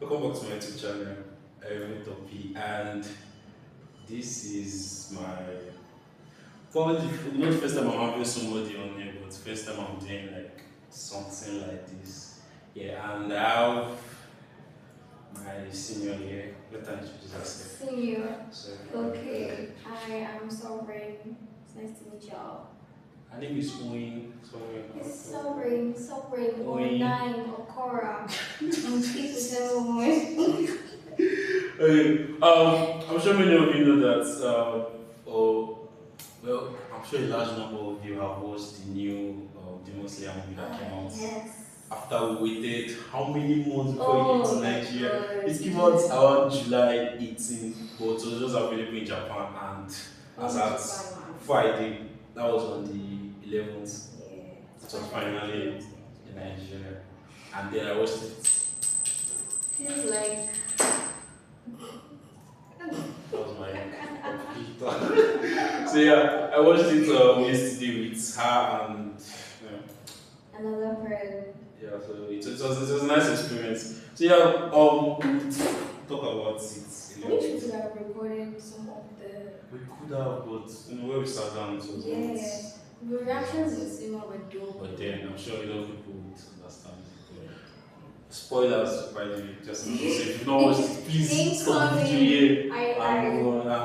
Welcome back to my YouTube channel, Topi, and this is my probably not first time I'm having somebody on here, but first time I'm doing like something like this. Yeah, and I have my senior here. Let her introduce herself. Senior. So, Okay, I am Sovereign. It's nice to meet y'all. her name is Owen. It's Sovereign, or Owen. Nine, or Cora. I'm speak whichever one. Okay, I'm sure many of you know that. Well, I'm sure a large number of you have watched the new Demon Slayer movie that came out. Yes. After we waited how many months before it came to Nigeria? God. It came out around July 18th, but it was just available in Japan, and as at Friday, that was on the 11th, Yeah. it was finally in Nigeria. And then I watched it. Feels like. That was my so yeah, I watched it yesterday with her and Another friend. yeah, so it was a nice experience. So yeah, talk about it. I wish we could have recorded some of the. We could have, but where we sat down, it was Yeah. The reactions in cinema were dope. But then I'm sure a lot of people would understand. Spoilers, by the way, just in case if you've not watched it, please stop the video here.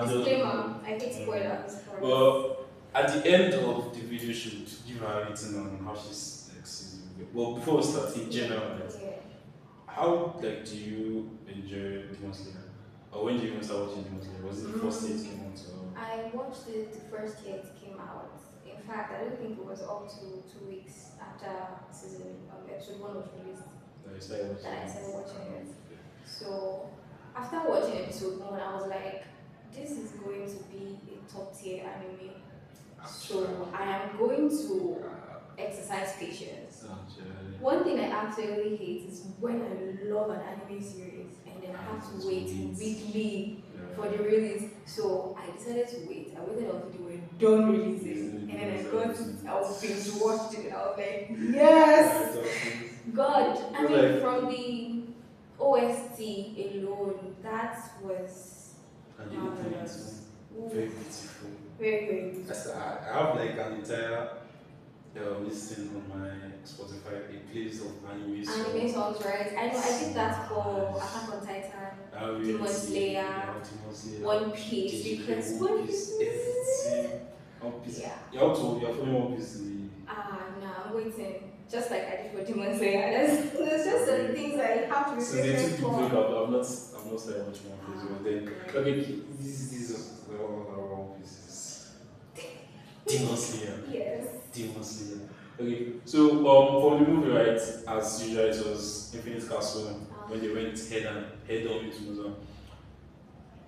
Disclaimer, I hate spoilers. Well, at the end of the video, should give her a rating on how she's like sees the movie. Well, before we start, in general, like, how like do you enjoy Demon Slayer? Or when did you even start watching Demon Slayer? Was it the first day it came out? Or? I watched it the first year it came out. In fact, I don't think it was up to 2 weeks after episode 1 was released that I started watching it. So after watching episode 1, I was like, this is going to be a top tier anime. So I am going to exercise patience. One thing I absolutely hate is when I love an anime series and then I have to wait weekly for the release. So I decided to wait. I waited until they were done releasing, and then I binge watched it. I was like, yes, God. I mean, from the OST alone, that was marvelous. Very beautiful. Very, very beautiful. I have like an entire listing on my Spotify, a playlist of anime songs. Anime songs, right? I know. I did that for Attack on Titan, Demon Slayer, One Piece, because One Piece. One Piece. Yeah. You're following One Piece. No, I'm waiting. Just like I did for Demon Slayer. There's just some things I have to be So they patient took the for. break up. I'm not starting watching One Piece. But then, okay, this is One Piece. Demon Slayer. Yes. Demon Slayer. Okay, so for the movie, right, as usual, it was Infinite Castle when they went head on into Musa.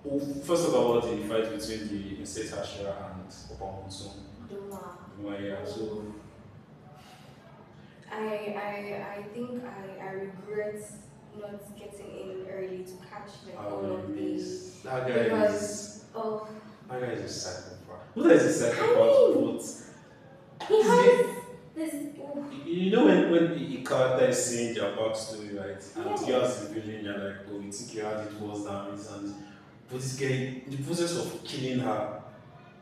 Oh, first of all, about the fight between the Insect Hashira and Opamonso. Duma. Yeah, so I think I regret not getting in early to catch like all of these. that guy is a psychopath. Who is a psychopath? He has this. You know when the character is saying their backstory, right? And you as the villain, you're like, oh, you think you had it was damage, and but this guy, in the process of killing her,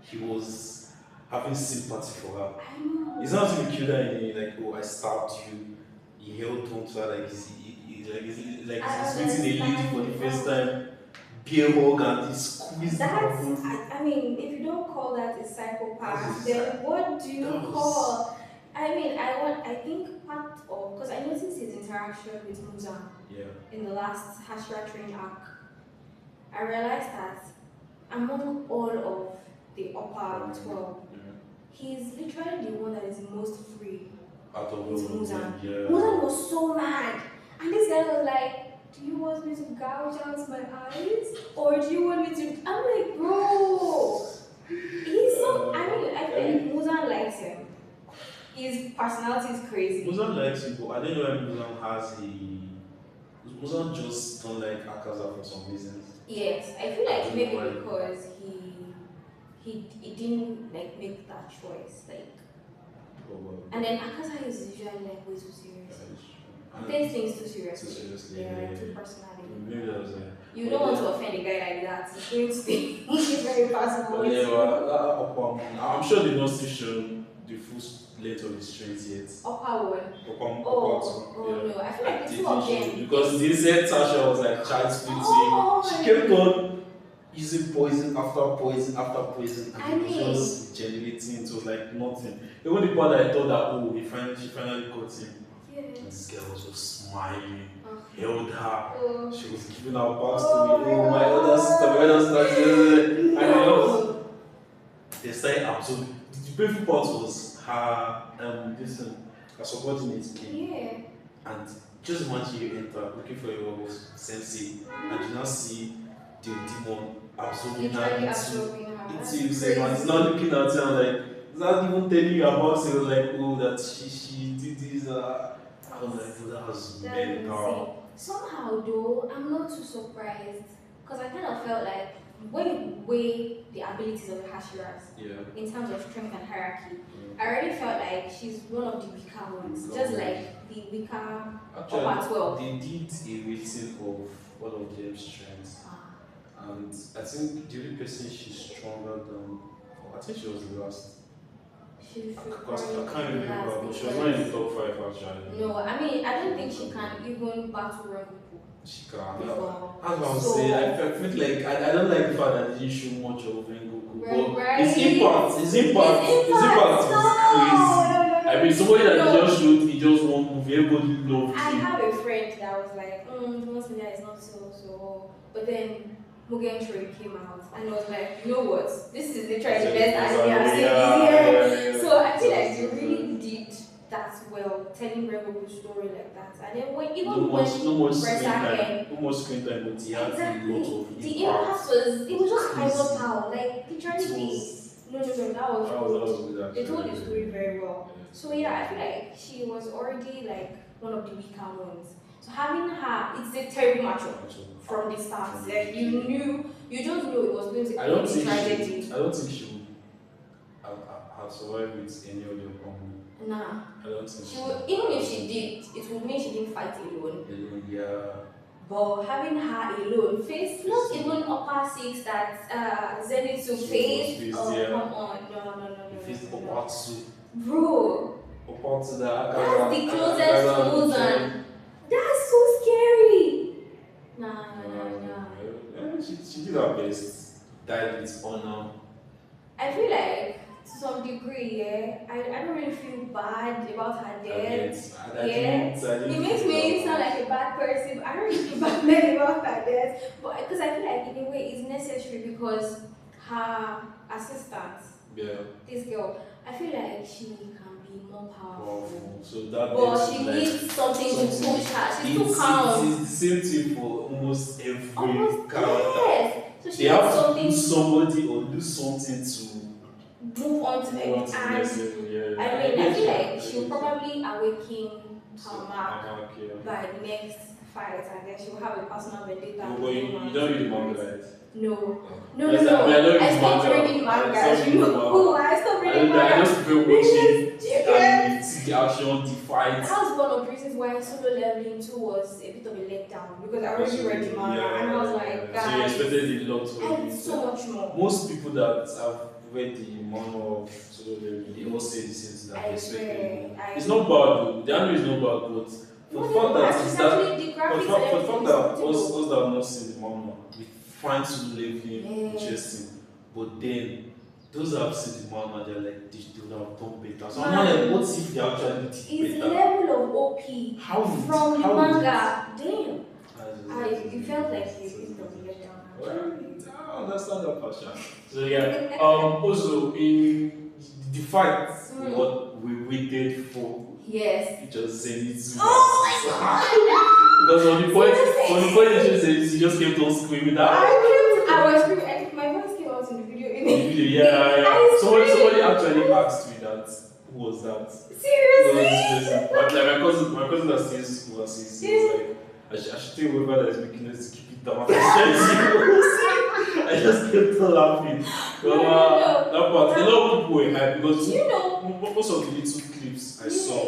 he was having sympathy for her. I know. It's not to be killed her in like, oh, I stabbed you. He held on to her like he's meeting a lady for the first time. Beer hug and he squeezed That's, her. I mean, if you don't call that a psychopath, then what do you call? I mean, I think part of, because I noticed his interaction with Musa in the last Hashira training arc. I realized that among all of the upper 12, he's literally the one that is most free. Out of Musa. Yeah. Musa was so mad. And this guy was like, do you want me to gouge out my eyes? Or do you want me to... I'm like, bro. He's so... I mean, I feel like Musa likes him. His personality is crazy. Musa likes him, but I don't know why Musa has Musa just don't like Akaza for some reasons. Yes, I feel like maybe because he didn't like make that choice. Like, and then Akaza is usually like way too serious. Take things too seriously. Yeah, too personally. Maybe that was it. You don't want to offend a guy like that. It's going to be very personal. Yeah, well, I'm sure they've not still shown the full length of the strings yet. Upper one. No, I feel like the two of them. Because they said Tasha was like child splitting. She kept on using poison after poison after poison, and it was just generating. It was like nothing. Even the part that I thought that she finally got him. Yeah. And this girl was just smiling, held her. She was giving her backs to me. Oh My other sister, my other sister. And they started absorbing. The painful part was her her subordinate came. Yeah. And just imagine you enter looking for your sensei, and you now see the demon absorbing her into himself, and it's not looking at her like, it's not even telling you about it. It was like, oh, that she did this. I was like, oh, that was mental. Somehow, though, I'm not too surprised because I kind of felt like when you weigh the abilities of the Hashiras in terms of strength and hierarchy, I already felt like she's one of the weaker ones, just like the weaker upper 12. They did a rating of one of their strengths, and I think the only person she's stronger than, I think she was the last. I can't remember, but she was not in the top 5 actually. No, I mean, I don't think she can even battle Rengoku. She can. That's what I'm saying. I feel like I don't like the fact that they didn't show much of Rengoku. But his impact was crazy. I mean, somebody that just showed me just one movie, everybody loved him. I have a friend that was like, Thomas Media is not so. But then Mugen Train came out and I was like, you know what? This is literally the best anime I've seen this year. So I feel like they really did that well, telling Rengoku's story like that. And then when no more screen time, but he had a lot of the impact was just hyper power. Like literally no, that was good. They told the story very well. So yeah, I feel like she was already like one of the weaker ones. So having her, it's a terrible matchup from the start. Like you just knew it was going to be a tragedy. I don't think she would have survived with any other combo. Nah. I don't think she would. Even if she did, it would mean she didn't fight alone. Yeah. But having her alone, face not even upper 6 that Zenitsu faced. Come on, no. Face upper 2. Bro. Upper 2 that's the closest to Muzan. That's so scary. Nah. She did her best. Died with honor. I feel like to some degree, I don't really feel bad about her death. It makes me sound like a bad person, but I don't really feel bad about her death. But because I feel like in a way it's necessary because her assistant, this girl, I feel like she can be more powerful. So that but she needs something to push her. She's too calm. It's the same thing for almost every character. Yes. So she they have to lose somebody or do something to move on to the next level. I feel like she'll probably awaken her mark by the next fight, and then she'll have a personal vendetta. But you don't read the manga, right? No. I stopped reading manga. I stopped reading manga. I just feel watching and see the action, the fight. That was one of the reasons why Solo Leveling 2 was a bit of a letdown because I already read the manga and I was like, guys, so you expected a lot and so much more. Most people that have read the manga of Solo Leveling, they all say the same thing that they expected. It's not bad though. The anime is not bad, but for the fact that us that have not seen the manga, we find Solo Leveling interesting. But then those that have seen the manga, they're like, they would have done better. So I'm like, what if they actually did it's better? Level of OP from the manga. Damn. It felt like a bit of a letdown. I understand that passion. So yeah. Also in the fight, what we waited for. Yes. It just Zenitsu. Oh my god! Because on the point it just she just kept on screaming that. I was screaming. I think my voice came out in the video. Yeah. Somebody actually asked me that. Who was that? Seriously? But like my cousin that stays in school, was like, I should tell whoever that is making us to keep it down. I just kept on laughing. That part, a lot of people were hyped because most of the little clips I saw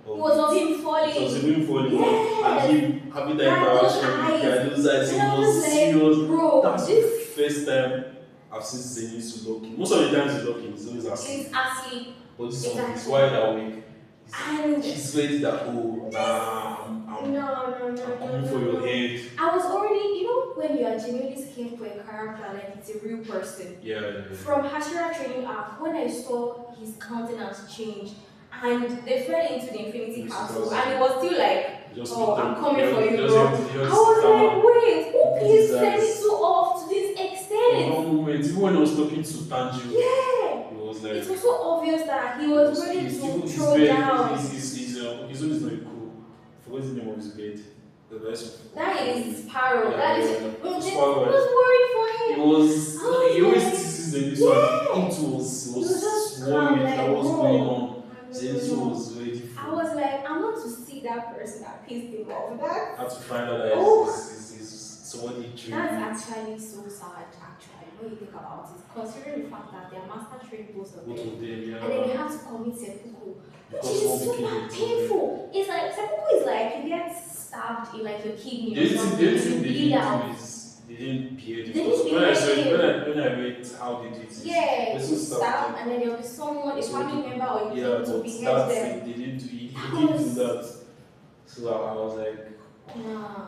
It was of him falling. It was of him falling. Yes. And him having that interaction. Yeah, those eyes. It was serious. Bro, that's the first time I've seen Zenith to lock in. Most of the times he's locking, he's always asleep. He's asleep. But this one is wide awake. And she's ready that, oh, nah, I'm coming for your head. I was already, you know, when you are genuinely scared for a character, like it's a real person. Yeah. From Hashira Training Arc, when I saw his countenance change, and they fell into the Infinity Castle, and it was still like, I'm coming for you, bro. I was like, wait, who please set it so off to this extent? One moment, even when I was talking to Tanjiro, yeah, it was like, it was so obvious that he was ready to throw down. His own is very cool. I forgot the name of his bed. That is Sparrow. That is. I Sparrow. was worried for him. He always teases the news one. It was worried that was going on. Zenitsu was ready for. I was like, I want to see that person that pissed him off. I have to find out that it's somebody trained. That's actually so sad, actually, when you think about it. Considering the fact that their master trained both of them. Yeah. And then they have to commit seppuku, which is super painful. It's like, seppuku is like you get stabbed in like your kidney or something. They didn't peer it. When I read how they did it. Yeah, you stab and then there will be someone, a family member or you to behead them. They didn't do that. So I was like, nah.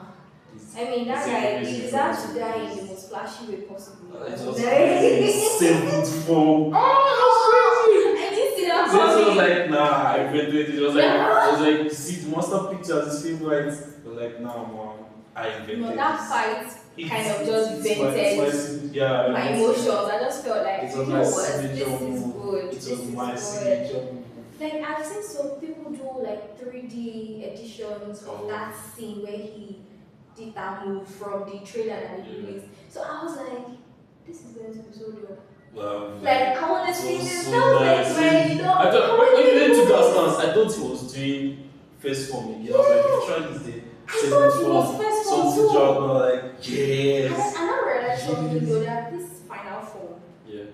I mean, that guy, he deserves to die in the most flashy way possible. It was seventh form. Oh, I didn't see that. So I was like, nah, I invented it. It was like, see, the master picture as his favorite. I was like, nah, man, I invented it. No, that fight kind of just vented my emotions. I just felt like, you know what, this is good. It was my signature. Like, I've seen some people do like 3D editions of that scene where he did that move from the trailer that he released. So I was like, this is going to be so dope. Like, I want to see this stuff. Like, when you know, when you went to that stance, I thought he was doing first form again. I was like, if you try this day, I thought he was first form too. Like, yes. And I realized something though, that this final form, yeah,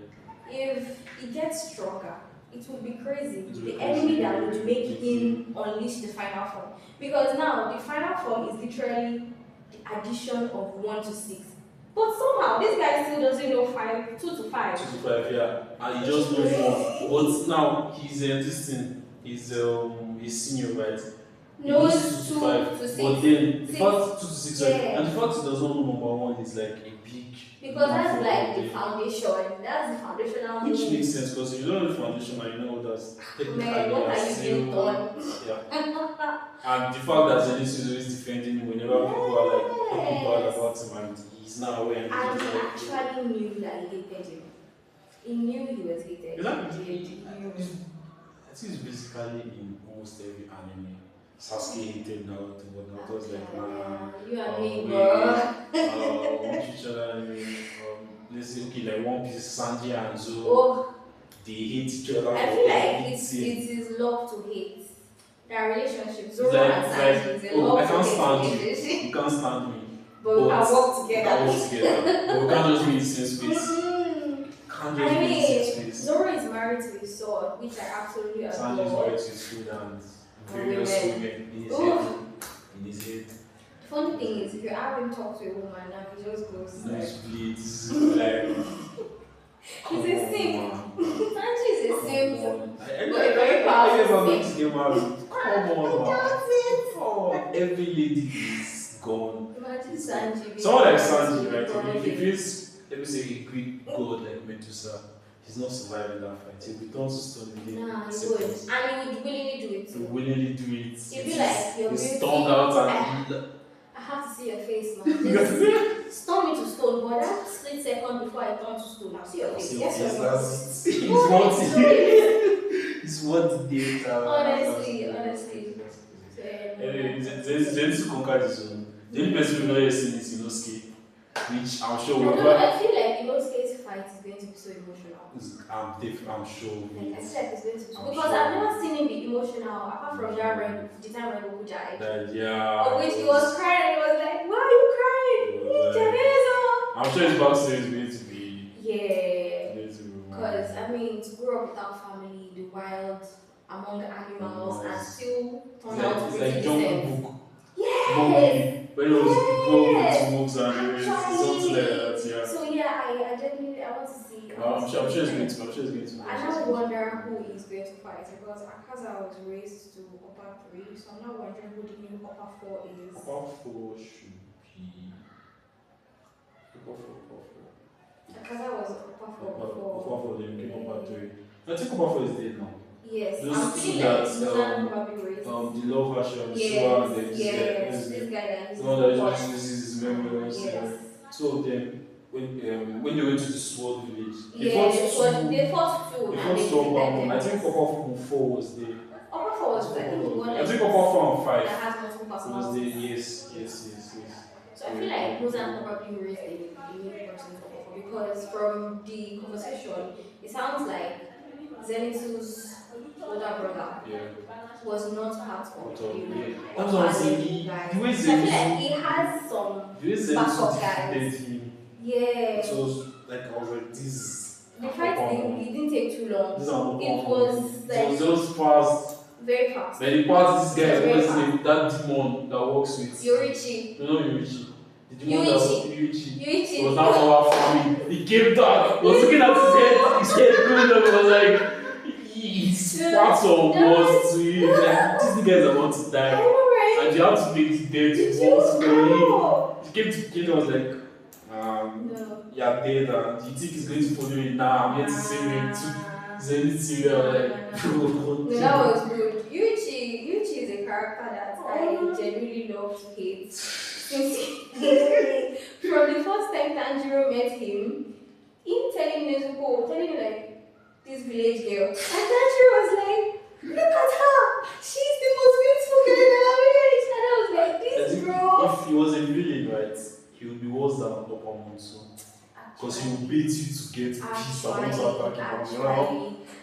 if it gets stronger, it would be crazy. The enemy that would make him unleash the final form. Because now, the final form is literally the addition of 1 to 6. But somehow, this guy still doesn't know 2 to 5. 2 to 5, yeah. And he just knows 1. But now, he's this thing, he's senior, right? Knows 2 to 6. But then, the fact 2 to 6, yeah. And the fact he doesn't know number 1 is like a big. Because that's like the foundation. That's the foundational. Which makes sense because if you don't know the foundation and you know that's technically what are you built on? Yeah. And the fact that Zenith is always defending him whenever people are like talking bad about him and he's now aware. And he actually knew that he hated him. He knew he was hated. Exactly. I think it's basically in almost every anime. Sasuke hated Naruto, but Naruto was like, nah. You and me, bro. Which other anime? Let's say, okay, like One Piece, Sanji and Zoro. They hate each other. I feel like it is love to hate. Their relationship, Zoro and Sanji, is a love to hate relationship. You can't stand me. But we can work together. But we can't just be in the same space. I mean, Zoro is married to his sword, which I absolutely adore. Sanji is married to his food and various women in his head. The funny thing is, if you have him talk to a woman now, he just goes like, bleeds, like, he's a simp. Sanji is a simp. But a I very powerful simp. Come on, man. Oh, every lady is gone. Imagine Sanji. Someone like Sanji, right? If he's, let me say, a Greek god like Medusa, he's not surviving that fight. He'll be turned to stone again. Nah, he would. And he would willingly do it. He would willingly do it. He'd be like, you're he's stoned out and I have to see your face, man. Stone me to stone, but that split second before I turn to stone, I'll see your face. Yes, he's what he did. Honestly. Zenitsu conquered his own. The only person we've not yet seen is Inosuke, which I'm sure I feel like Inosuke's fight is going to be so emotional. I'm sure. Like, I feel like it's going to be so because I've never seen him be emotional apart from the time when Goku died. Of which he was crying and he was like, why are you crying? I'm sure his backstory is going to be. Yeah. Because, I mean, to grow up without family, the wild among animals and still turn It's out like, it's pretty like Jungle decent. Book. Yes! Monkey. When it was growing Yes! into wolves and rays, something like that, yeah. So yeah, I genuinely I want to see. I'm sure it's going to. I'm sure it's going to. I now wonder who is going to fight because Akaza was raised to upper 3, so I'm now wondering who the new upper 4 is. Upper 4 should be. Upper 4. Akaza was upper 4 before. Upper 4, then came upper 3. I think upper 4 is dead now. Yes, Those I'm two feeling that, like Mulan probably raised. the low version, Yes, Sua, and yes, this guy that is the one that just uses his memories. Yes. Two of them, when they went to the Sword Village, They fought two. They fought two of them. I think upper 4 was there. Upper 4 was, I think, the one I think upper 4 and 5 that has multiple was personalities. there. Yes. So I feel like Muzan probably raised a new person to upper 4 because from the conversation, it sounds like Zenitsu's older brother was not part of the That's what I'm saying. The way I feel like Zenitsu, he has some the way backup Zenitsu guys. defeated him, Yeah. it was like I was like this. The fight it didn't take too long. This are It was like it was just fast. very fast. Then he passed this guy, Very what's his fast. name? That demon that works with Yorichi. No, Yurichi. The demon that was Yurichi. Yuichi. Was now our family. He came down. He was looking at his head going up. He was like, he's parts of words to him. Like, these guys are about to I die. know, right? And you have to make the dead Did work you for him. know? He came to kill. I was like, No. you're dead. And you think he's going to follow you now? I'm here to save him too. Zenitsu, like, No, that was rude. Yuichi is a character that I genuinely love to hate. From the first time Tanjiro met him telling Nezuko, telling him like this village girl, and Tanjiro was like, look at her, she's the most beautiful girl in the village. And I was like, this bro. If he was a villain, right, he would be worse than Dopamon. Because he will bait you to get peace and want to attack him.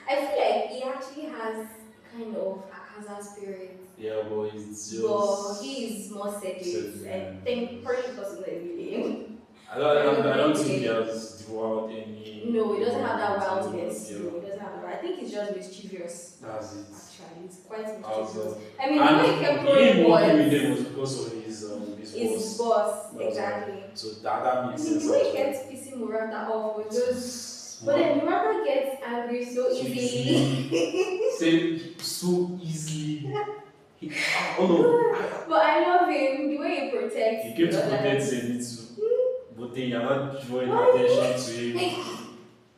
I feel like he actually has kind of Akaza spirit. Yeah, but it's just. But he is more seduced. I think probably because he's a villain. I don't think he has devoured any. No, he doesn't have that wildness. No, he doesn't have that. I think he's just mischievous. That's it. Actually, he's quite mischievous. Also, I mean, the way he kept growing working with was them was because of his his boss. That's Exactly. right. So that makes I mean, sense. the way he kept pissing Murata off was just. But then Murata gets angry so easily. Say so easily. Oh no. But I love him. The way he protects. He came to protect Zenitsu. But then you're not drawing attention to him.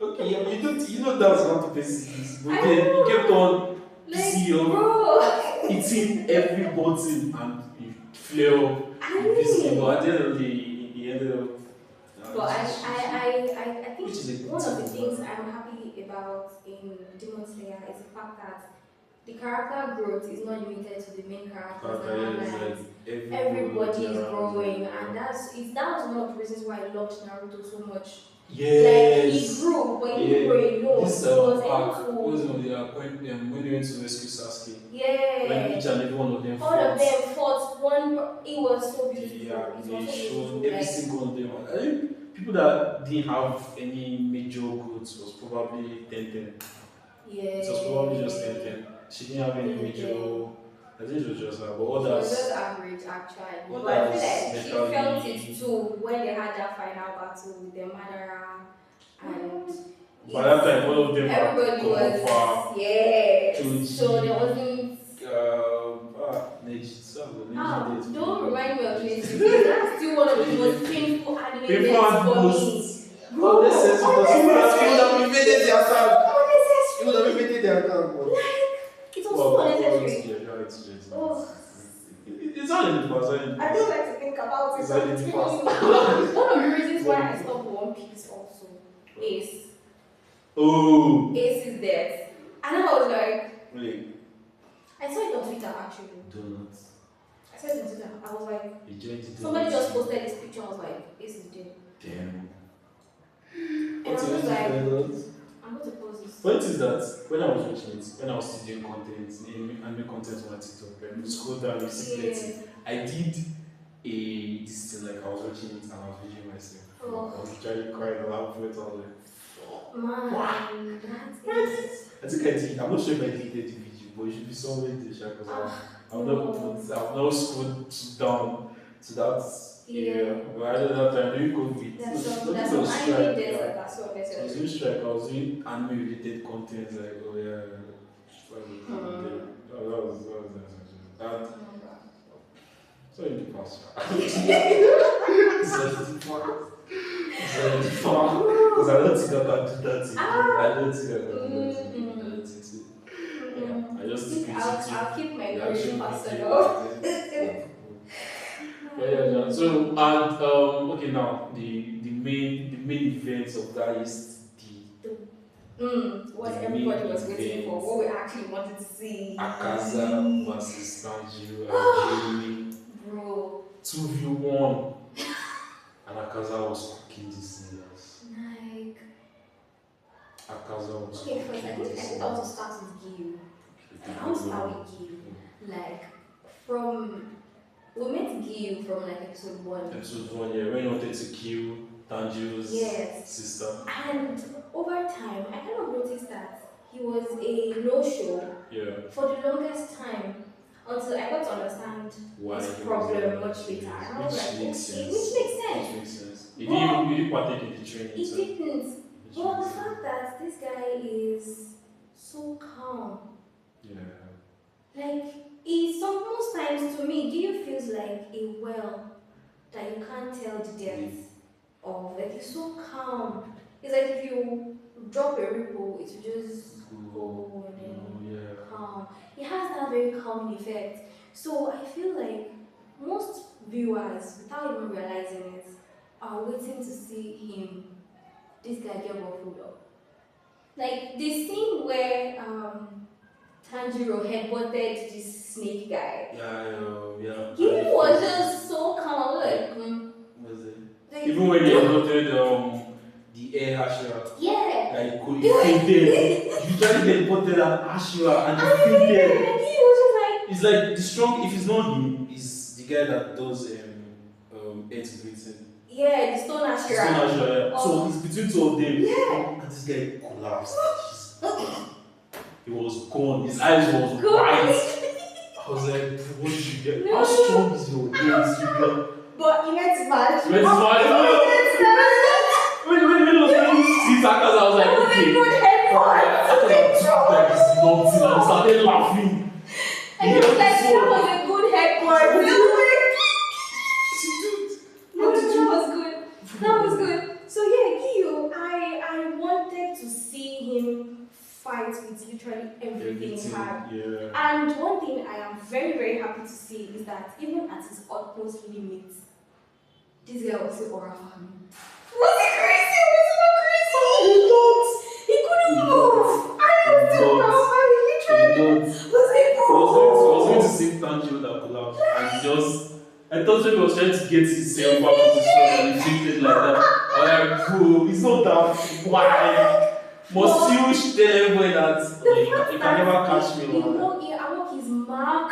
Okay, yeah, you know that's not the basis. But then he kept on pissing off, hitting every button and he flew up. But at the end of the day, he ended up. But I think one of the things I'm happy about in Demon Slayer is the fact that the character growth is not limited to the main characters. Everybody is growing, and that was one of the reasons why I loved Naruto so much. Yes. Like he grew, but he didn't grow alone. This arc was on the point when they went to rescue Sasuke. Yeah. When each and every one of them all fought. of them fought one. It was so beautiful. Yeah, it they was so showed beautiful. every single one of them. I think people that didn't have any major growth was probably 10-10. Yeah. It was probably just 10-10. She didn't have any major. I think it was just her, but It was others. just average actually. But Others I feel like she felt mentally- it too when they had that final battle with the Madara and By that time, all of them had everybody come far. was Choji. so there wasn't Neji. don't remind me of Neji. That's still one of the most painful anime Painful deaths and for me. most unnecessary. Because you would have invaded their account. You would have invaded their account. It was so unnecessary. Oh. It's all in the past. I don't like to think about it. It's all in the past. One of the reasons why I stopped One Piece also is Oh. Ace's death. And I was like, Wait. I saw it on Twitter actually. Donuts. I saw it on Twitter. I was like, You joined the somebody donuts. just posted this picture. I was like, Ace is dead. Damn. And I was What's like, donuts? I'm going to post this. Point is that when I was watching it, when I was still doing content, anime content on my TikTok, and you scroll down, you see plenty. I did this thing like I was watching it and I was videoing myself. Oh. I was trying to cry and laugh with all the. Man, that is. I think I did. I'm not sure if I deleted the video. but you should be somewhere this because I've no. not schooled down to that area. But I don't know that time during COVID. That's some anime desert. That's so I was necessary. doing strike. I was doing anime related content like that. So in the past. Because I don't think I can do that. I don't think I can do that. Yeah, I just think I'll keep my grade personal. Yeah. So and okay now the main events of that is what everybody was waiting for, what we actually wanted to see. Akaza versus Tanjiro and Jamie. Bro. 2v1. And Akaza was cooking these niggas. Like. Akaza was okay, cooking first, I think I also start with Gyu. I want to start with Gyu. Like, we met Gyu from like episode 1. Episode 1, yeah, when you wanted to kill Tanjiro's sister. And over time, I kind of noticed that he was a no-show for the longest time until I got to understand his problem much later. And I was like, okay, which makes sense. He didn't partake in the training. He didn't. But the fact that this guy is so calm. Yeah. Like, most times to me, Gyu feels like a well that you can't tell the depth of. Like, he's so calm. It's like if you drop a ripple, it will just go and then calm. He has that very calming effect. So I feel like most viewers, without even realizing it, are waiting to see this guy get waffled up. Like the scene where Tanjiro headbutted this snake guy. Yeah. He was just so calm. Like, was it? Like, even when he headbutted the air Hashira. Yeah. Like he fainted. You tried to headbutted an Hashira and he fainted. He was just like. It's like the strong. If it's not him, it's the guy that does Earth Greeting. Yeah, the Stone Hashira. So it's between two of them. Yeah. And this guy collapsed. He was gone. His eyes was white. I was like, what did you get? How strong is your game? But he met his match. When he was playing Akaza, I was like, okay. Like it's nothing. And I started laughing. And he was like, that was a good headbutt. That was good. So yeah, Gyu, I wanted to see him fight with literally everything he had. Yeah. And one thing I am very, very happy to see is that even at his utmost limits, this guy was the aura for me. Was he crazy? Was he not crazy? He couldn't move. I was still literally was I was going to say Tanjiro that collapsed and I thought he was trying to get himself back to the show and he fainted like that. I was like, cool, it's not that why. Must you tell everybody that you can never catch me? He awoke his mark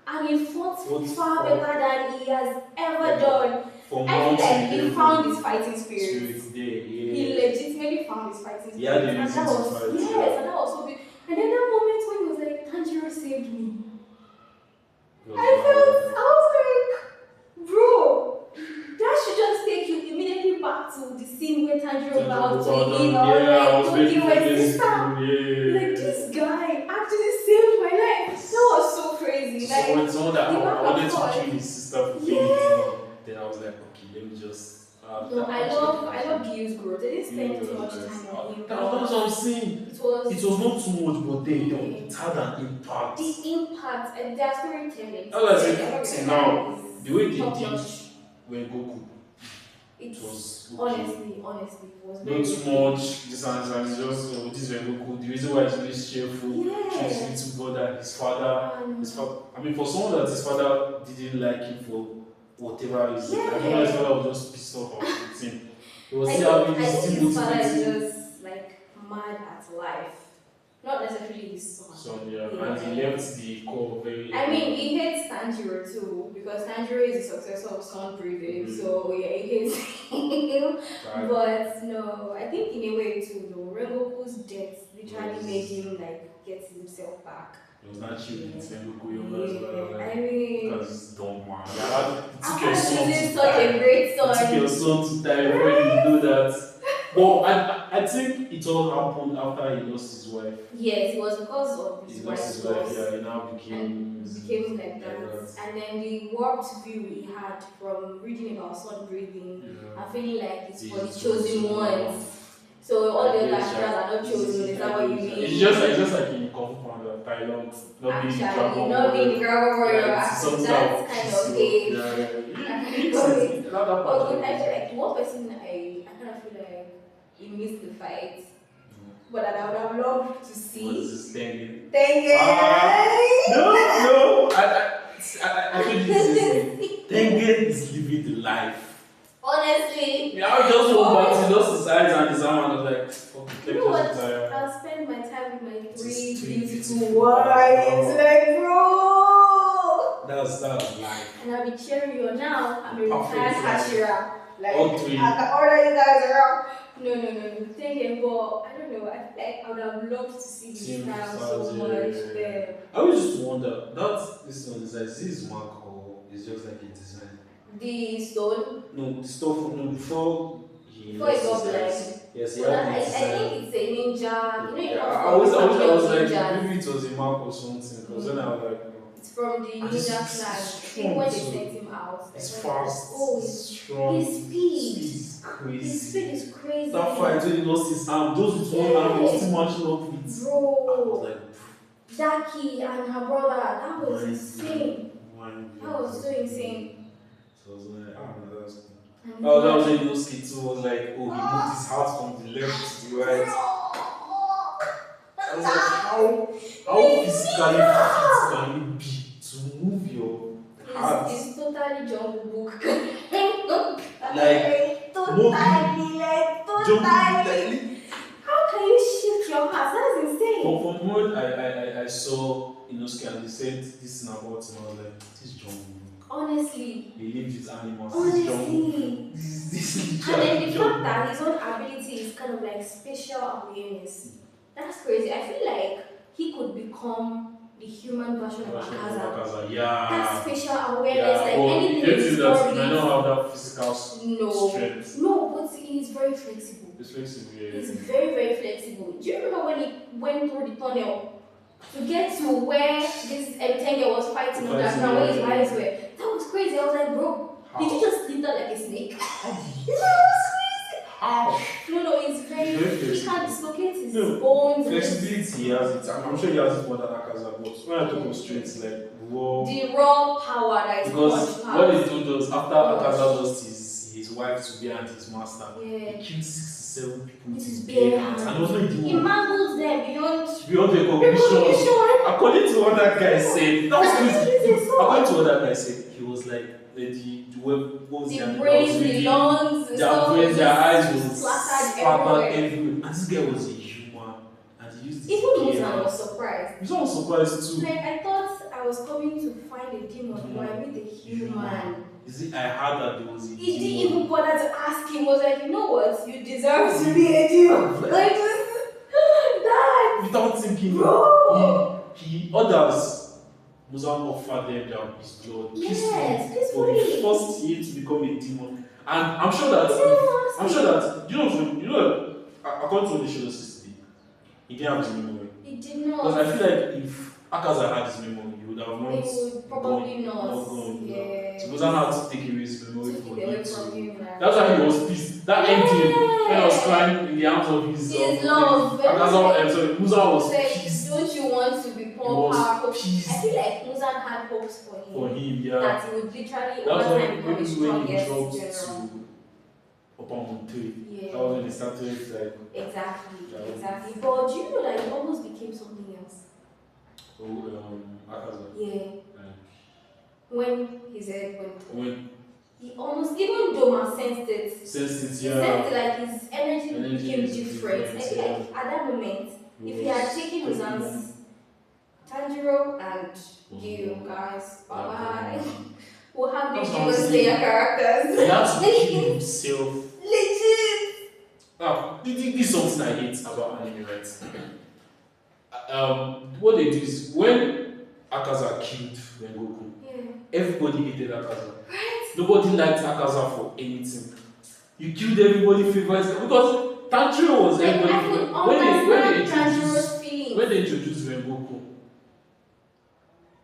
and he fought far better than he has ever done. I feel like he found his fighting spirit. He legitimately found his fighting spirit. Yeah, and that was so big. And then that moment when he was like, Tanjiro saved me. I was like, bro, that should just take you immediately back to the scene where Tanjiro bowed to him. Like, this guy actually saved my life. That was so crazy. Like, when someone that I wanted to kill his sister for then I was like, okay, let me just. No, I love Gyu's growth. I didn't spend too much time on him. That's what I'm saying. It was not too much, but then it had an impact. The impact and their storytelling. Now, the way they did when Goku, it was honestly, it was not too much. This and just this when Goku. The reason why he's always cheerful, treats his little brother, his father. I mean, for someone that his father didn't like him for whatever reason, I think his father was just pissed off about him. He was having this thing his father is just like mad at life. Not necessarily his son. And he left the core very. I mean, he hates Tanjiro too because Tanjiro is the successor of Sun Breathing, so yeah, he hates him. But no, I think in a way too, though, Rengoku's death literally made him like get himself back. It was not chill with Sengoku Yoga as well. I mean, because it's dumb, man. It took I'm your son to such die. a great son. It took your son to die before you know that. But I think it all happened after he lost his wife. Yes, it was because of his He lost his wife, yeah, he now became like that. And then the warped view he had from reading about sun breathing and feeling like it's for the chosen ones. So all the other actors are not chosen, is that what you mean? It's just like in Kung Fu Panda, Thailand, not being the Dragon not being the Dragon Warrior, that's kind of a... But I feel like one person I kind of feel like he missed the fight. But I would have loved to see. What is this Tengen? No! I think Tengen is living the life. Honestly. I just walked back, he lost his eyes and his arm and I was like, fuck, you know what? I'll spend my time with my three beautiful wives. Like, bro! That's life. And I'll be cheering you on now. I'm a retired Hashira. Like, all three. I can order you guys around. No. Thinking, but I don't know. I feel like I would have loved to see this style so much. Yeah. I always just wonder, this one is like, is this mark or is just like a design? The stone? No, the stone before he got blind. Yes, he well, had I think it's a ninja. You know, I was like, maybe it was a mark or something. Because then I was like, it's from the ninja clan. I think when they sent him out. It's fast. Oh, it's strong. His speed is crazy. His speed is crazy. That fight when he lost his arm, those with one arm was too much love with. Bro. I was like, Daki and her brother, that was insane. That was so insane. So I was like, that was cool. Oh, that was when Inosuke too was like, oh, he moved his heart from the left to the right. I was like, how physically fit can you be to move your heart? It's totally Jungle Book. Totally. How can you shift your heart? That is insane. From the moment I saw Inosuke and they said this thing about him, I was like, this is Jungle Book. Honestly. He lives with animals. Honestly. This is and then the fact that his own ability is kind of like spatial awareness. That's crazy. I feel like he could become the human version of Akaza. Yeah. That spatial awareness, like anything is that he might not have that physical strength. No, but he's very flexible. He's flexible, yeah. He's very, very flexible. Do you remember when he went through the tunnel to get to where this M10 was fighting in that ground, where his wives were? That was crazy. I was like, bro, did you just slither like a snake? How? No, he's very he can't dislocate his bones. Flexibility, he has it. I'm sure he has it more than Akaza, but when I talk of strength, like, whoa. The raw power that is because what he does after Akaza lost his wife to be and his master, he killed 67 people with his bare hands. And also he mangled them beyond the cognition. According to what that guy said, that was crazy. According to what that guy said, he was like, the brains, the lungs, their eyes was splattered everywhere. And this guy was a human. And he used even Muzan was surprised. Muzan was surprised too. Like, I thought I was coming to find a demon, but I met a human. I heard that there was a demon. He didn't even bother to ask him. He was like, you know what? You deserve to be a demon. Like, that. Without thinking, he others. Muzan offered them his blood peacefully for the first year to become a demon. And I'm sure that you know according to what they showed us yesterday, he didn't have his memory. He did not. Because I feel like if Akaza had his memory, he would have not. He would probably not. So Muzan had to take away his memory from him. That's why he was pissed. That ending when I was crying in the arms of his love. Muzan was pissed. Don't you want to become powerful? I feel like Muzan had hopes for him. That he would literally become the strongest general. Upon 3. That was when they started like. Exactly. But do you know that he almost became something else? Akaza. Yeah. When his head went. He almost, even Doma sensed it. He sensed it, like his energy became different. I feel like at that moment, if he had taken Muzan's Tanjiro and Gyu, guys, bye-bye. We'll have the Demon Slayer characters. He has to kill himself. Legit! This is something I hate about anime, right? what they do is when Akaza killed Rengoku, Yeah. everybody hated Akaza. Right? Nobody liked Akaza for anything. You killed everybody's favorite because Tanjiro was Like, everybody's I could favorite. understand feelings. When they introduced Rengoku,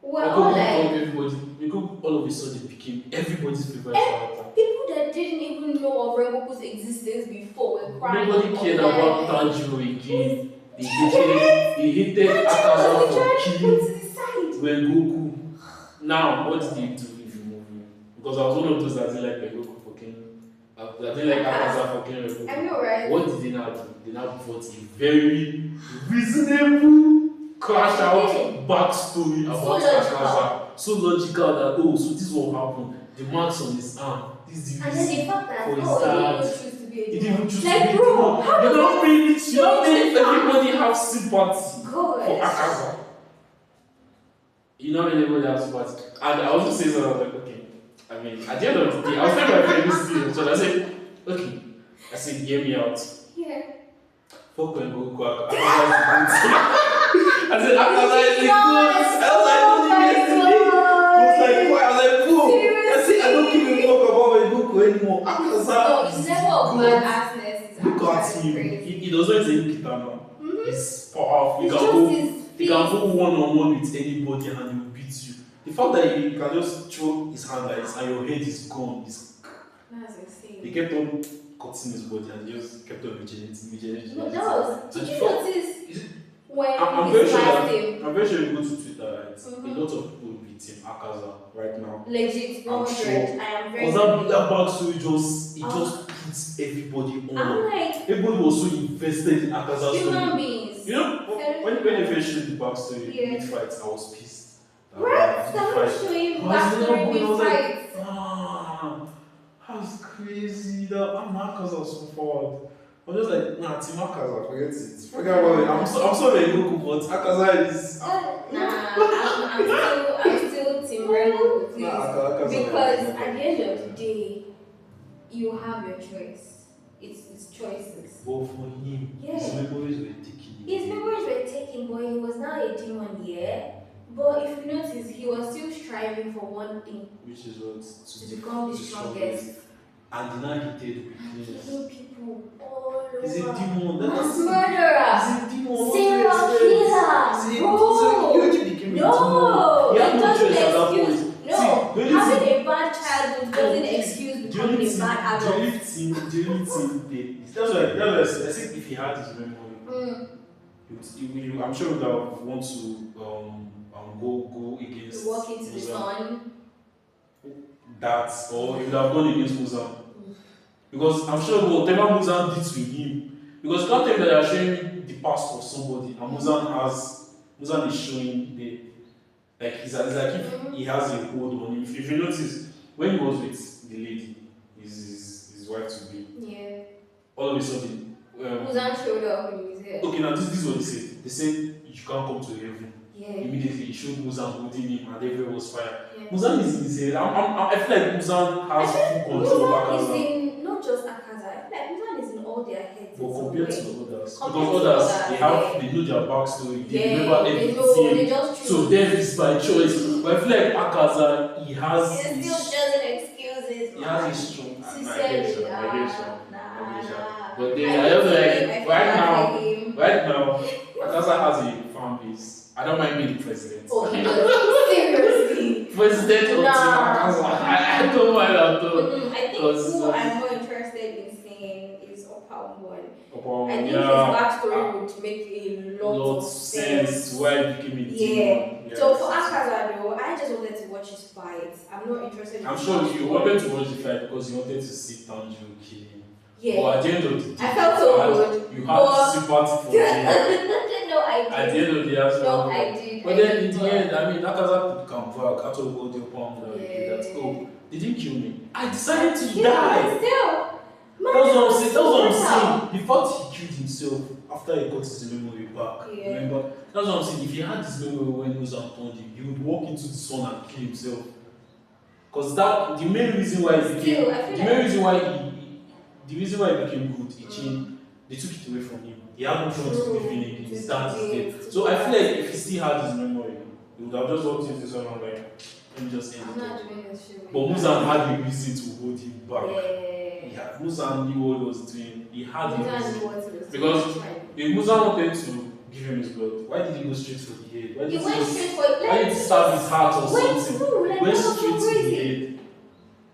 Well, all like everybody, Rengoku all of a sudden became everybody's favorite character. people that didn't even know of Rengoku's existence before were crying. Nobody cared about Tanjiro again. They hated Tanjiro Akaza was the for child killing put to the side. Rengoku. Now, what did they do in the movie? Because I was one of those that didn't like Rengoku for killing. I didn't like Akaza for killing Rengoku. I know, right? What did they now do? They now brought a very reasonable, crash out backstory about Akaza. So logical that, oh, so this will happen. The marks on his arm. This is the And then the reason fact that, for his oh, dad. he didn't choose to be a He demon. didn't choose Like, to be bro, demon. how You does don't that make everybody have sympathy for good? Akaza. You know, everybody has sympathy. And I also say something, I was like, okay. I mean, at the end of the day, I was telling my friend this thing, so I said, okay. I said, hear me out. Yeah. Fuck Rengoku, Akaza is the I said, Akaza is the good. I was like, Oh don't you my yesterday? I was like, God. what? I was like, cool. I Seriously? said, I don't give a fuck about Rengoku anymore. Akaza No, is his level of good. badassness is Look at actually him. crazy. He doesn't say Kitana. He's powerful. It's He can just go. his He can go one-on-one with anybody and he will beat you. The fact that he can just throw his hand like this and your head is gone is. That's insane. He kept on cutting his body and he just kept on vigilante. No, that was. Did you notice when I'm he very sure sliced that, him? I'm very sure you go to Twitter, right? Mhm. A lot of people will beat him, Akaza, right now. Legit, I'm 100. sure. I am very. Because that backstory just puts everybody on. I'm like, Everybody was so invested in Akaza's human story. beings. You know, when they first showed the backstory Yeah. mid fights, I was pissed. Right? That was showing backstory with fights. That's crazy. I'm Akaza so forward. I'm just like, nah, Team Akaza, forget it. Forget about it. I'm so Rengoku, but Akaza is. I'm still Team Rengoku, please. Akaza Because at the end of the day, you have your choice. It's choices. But for him, Yeah. his memories were taken. His memories were taken, but he was now a demon, yeah. But if you notice, he was still striving for one thing, Which is what? to become the strongest. And he now hated weakness. Killing people all over. He's a demon. Mass He's murderer. a demon. Serial killer. Bro. He already became No, a demon. He had it no doesn't choice at that excuse. point. No, See, the only having thing- a bad childhood doesn't excuse the becoming only a bad thing- adult. the only thing that's why I think if he had his memory, I'm sure that would want to go against Walk into the Muzan. sun. That, or he would have gone against Muzan. Because I'm sure whatever Muzan did to him, because you can't tell me that they are showing the past of somebody and Muzan is showing like it's like if he has a hold on him. If you notice, when he was with the lady, his wife to be, Yeah. all of a sudden, Muzan showed up when he was here. okay, now this is what they said. They said you can't come to heaven. Yeah. Immediately, he showed Muzan holding him, and everywhere was fire. Yeah. Muzan is in his head. I feel like Muzan has full control over Muzan is Akaza. in not just Akaza. I feel like Muzan is in all their heads. But in some compared way. to others, Compared because to others others, they know their backstory, they Yeah, remember they know. They everything. just choose. So them is by choice. But I feel like Akaza, he has It still his, doesn't excuse it. he has his strong. Sincerely, But then I don't like right now, Akaza has a fan base. I don't mind being the president. Oh, seriously. President of Team Akaza. I don't mind at all. I think Because, who I'm more interested in seeing is Opa One. Upon, I think his yeah, backstory would make a lot of sense. why he became a Yeah. demon. So for Akaza though, I just wanted to watch his fights. I'm not interested in I'm his sure you backstory. wanted to watch the fight because you wanted to see Tanjiro kill him. Yeah. But at the end of the day, I felt so good. you But- had sympathy for him. No, I did. At the end of the day, as No, well. I did. But I then did, in the but- end, I mean, Akaza could come back after all the palm that Yeah. oh, they didn't kill me. I decided to Yeah, die. but still. That's what I'm saying. That's what I'm Brutal. saying. The fact he killed himself after he got his memory back. Yeah. Remember? That's what I'm saying. If he had his memory when Muzan turned him, he would walk into the sun and kill himself. Because that the main reason why he became Still, I feel the main reason why he the reason why he became good, he changed they took it away from him. He had no phone to give him again. His dad is dead. So I feel like if he still had his memory, he would have just walked into someone like, let me just end I'm it. not doing this shit. But Muzan had a reason to hold him back. Yeah. Muzan knew what he was doing. He had a Muzan reason. knew what he was Because doing. if Muzan wanted to give him his blood, why did he go straight for the head? Why He did went straight for it. why did he stab his heart or something? Like, Went that was straight so to the crazy. head.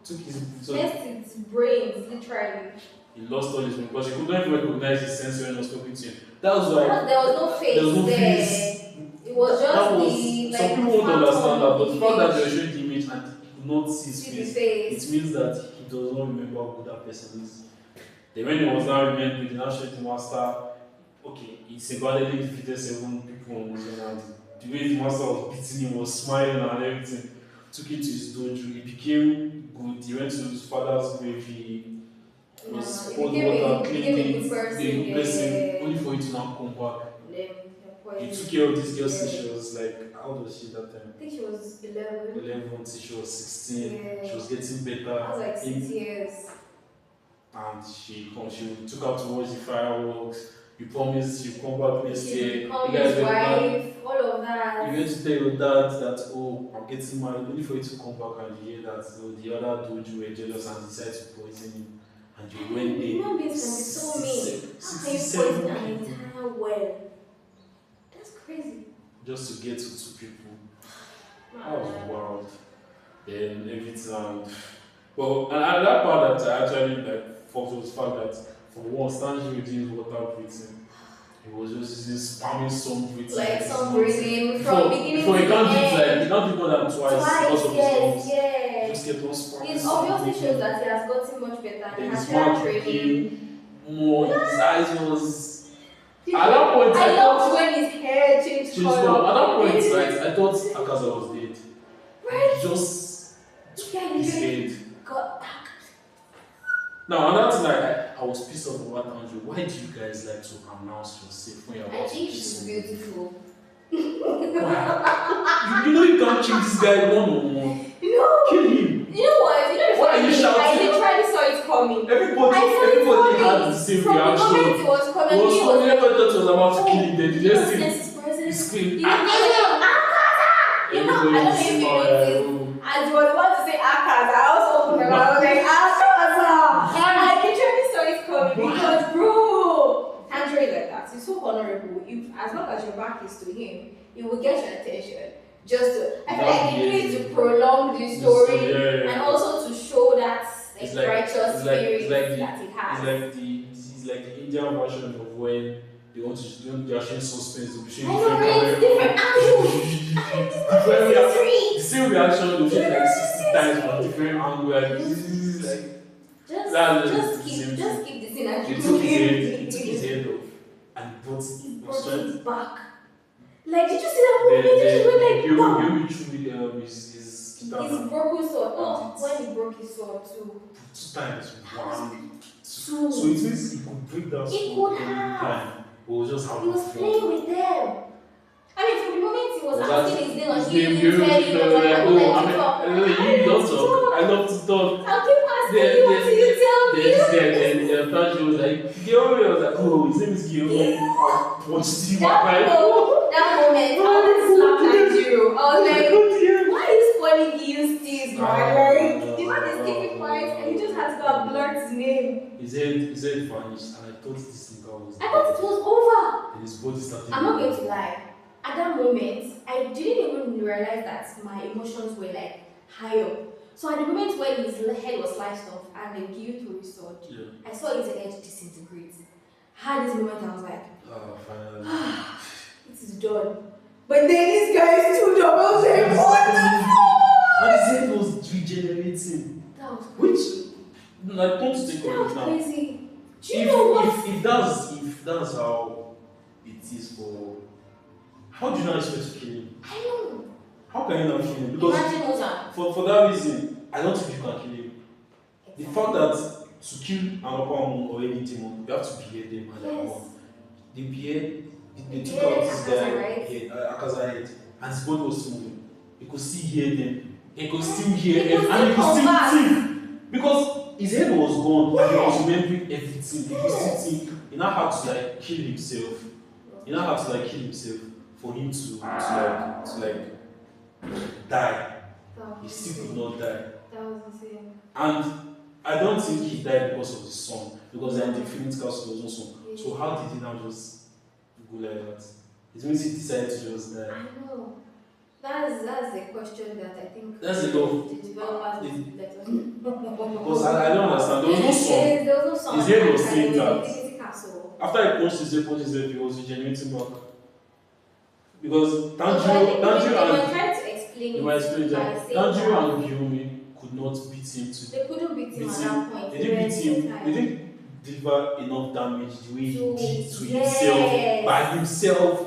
Took his Messed his brains, literally. he lost all his memory because he couldn't even recognize his sense when he was talking to him. That was why There was no face there was no there. face. It was just That was, the some like people won't understand that, but the fact that image. they showed the image and he could not see his See the face, face. it means that he does not remember who that person is. Then when he was now remembering, he now showed the master, okay, he single-handedly defeated 7 people on his own, and the way the master was beating him was smiling and everything. Took him to his dojo, he became good, he went to his father's grave, he was poured water, cleaned it, a good person, only for it to now come back. He took care of this girl since she was like, how old was she that time? I think she was 11. 11 till she was 16. Yeah. She was getting better. That was like 6 years. And she took her to watch the fireworks. You promised she'll come back next year. She become his wife, all of that. You went to tell your dad that, oh, I'm getting married, only for you to come back and you hear that the other dojo were jealous and decided to poison him. And you went there. Human beings can be so mean. How can you poison an entire well? That's crazy. Just to get to 2 people. That was wild. Then everything. Well, and that part that I actually like fucked was the fact that for one, Stanley did water breathing. He was just using spamming some breathing. Like some breathing from beginning to he can't end. he can't do more than twice because of his lungs. Yes. Just kept on spamming. It obviously shows that he has gotten much better. He Then has his started mouth training. became more. His eyes was. At that point, I loved when his hair changed color. At that point, right, I thought Akaza was dead. Right? Just This guy his literally head. got back. Now, another thing I was pissed off about Andrew. Why do you guys like to announce yourself when you're about I to think kiss she's someone? beautiful. You know you can't kill this guy one-on-one. No. Kill him. You know what? You know Why are you shouting? I literally saw it coming. Everybody had the same From reaction. the moment it was coming, It was he funny. was Everybody thought it was about to kill him. Then he they was just see his he screamed. You know, I don't know if you noticed. As he was about to say Akaza, I also opened my mouth. I was like, Akaza! I literally saw it coming because, bro, Andrew is like that. He's so honorable. If, as long as your back is to him, he will get your attention. Just to, I feel like it needs to prolong the story and also to show that righteous spirit that he has. It's like the Indian version of when they want to they are showing suspense, they'll be showing I know, different different angles. the same reaction they'll show like 60 times from different angles. Like this is like Just keep the scene and he keep took moving. his head off and brought His back. Like, did you see that movie? Did you like you bam? threw his His broken sword. Oh, when he broke his sword too. 2 times. One. Two. So it means he could break that He sword could any have. time. He was just He was playing with them. I mean, from the moment he was asking his name, his he name, didn't tell you. like, I oh, like to talk. you don't talk. I love to talk. I'll keep asking you, what did you tell me? Then Tanji was like, Guillaume. I was like, oh, his name is Guillaume. What's the That moment, I was slapped at you. I was like, why is spoiling Guillaume's teeth, man? Like, the man is keeping quiet and he just has to go blurt his name. His head vanished, and I thought this nigga was I thought it was over. and his body started. I'm not going to lie. At that moment, I didn't even realize that my emotions were like high up. So at the moment when his head was sliced off and then Gyu threw his sword, I saw his head disintegrate. I had this moment I was like, oh, finally. it is done. But then this guy is too dumb. I was like, what the fuck? And his head was regenerating. That was Which, like, don't you think that of was it now? crazy. Do you know what? If that's how it is for, how do you not expect to kill him? I know. How can you not kill him? Because Imagine Mozart. for that reason, I don't think you can kill him. The fact that to kill an upper moon or any demon, you have to behead them and Yes. they behead, they took Yeah, out this Akaza, guy right? head, Akaza head, and his body was still moving. You could still hear them. He could still hear He them, could and he still could still come back. think. Because his head was gone, and he was remembering everything. He was sitting. He now had to like kill himself. He now had to like kill himself for him to die. He still could not die. That was insane. And I don't think he died because of the sun, because the Infinite Castle was also. So how did he now just go like that? It means he decided to just die. I know. That's the question that I think That's the law. The developers let us know. Because I don't understand. There was no sun. There was no sun. His head was still in the intact. Infinity Castle. After he punched his head, he was regenerating back. Because They Tanjiro were and trying to explain you might explain by that saying Tanjiro and Gyumi could not beat him to they couldn't beat him at that point. They didn't beat him. They didn't deliver enough damage the way he did to himself by himself.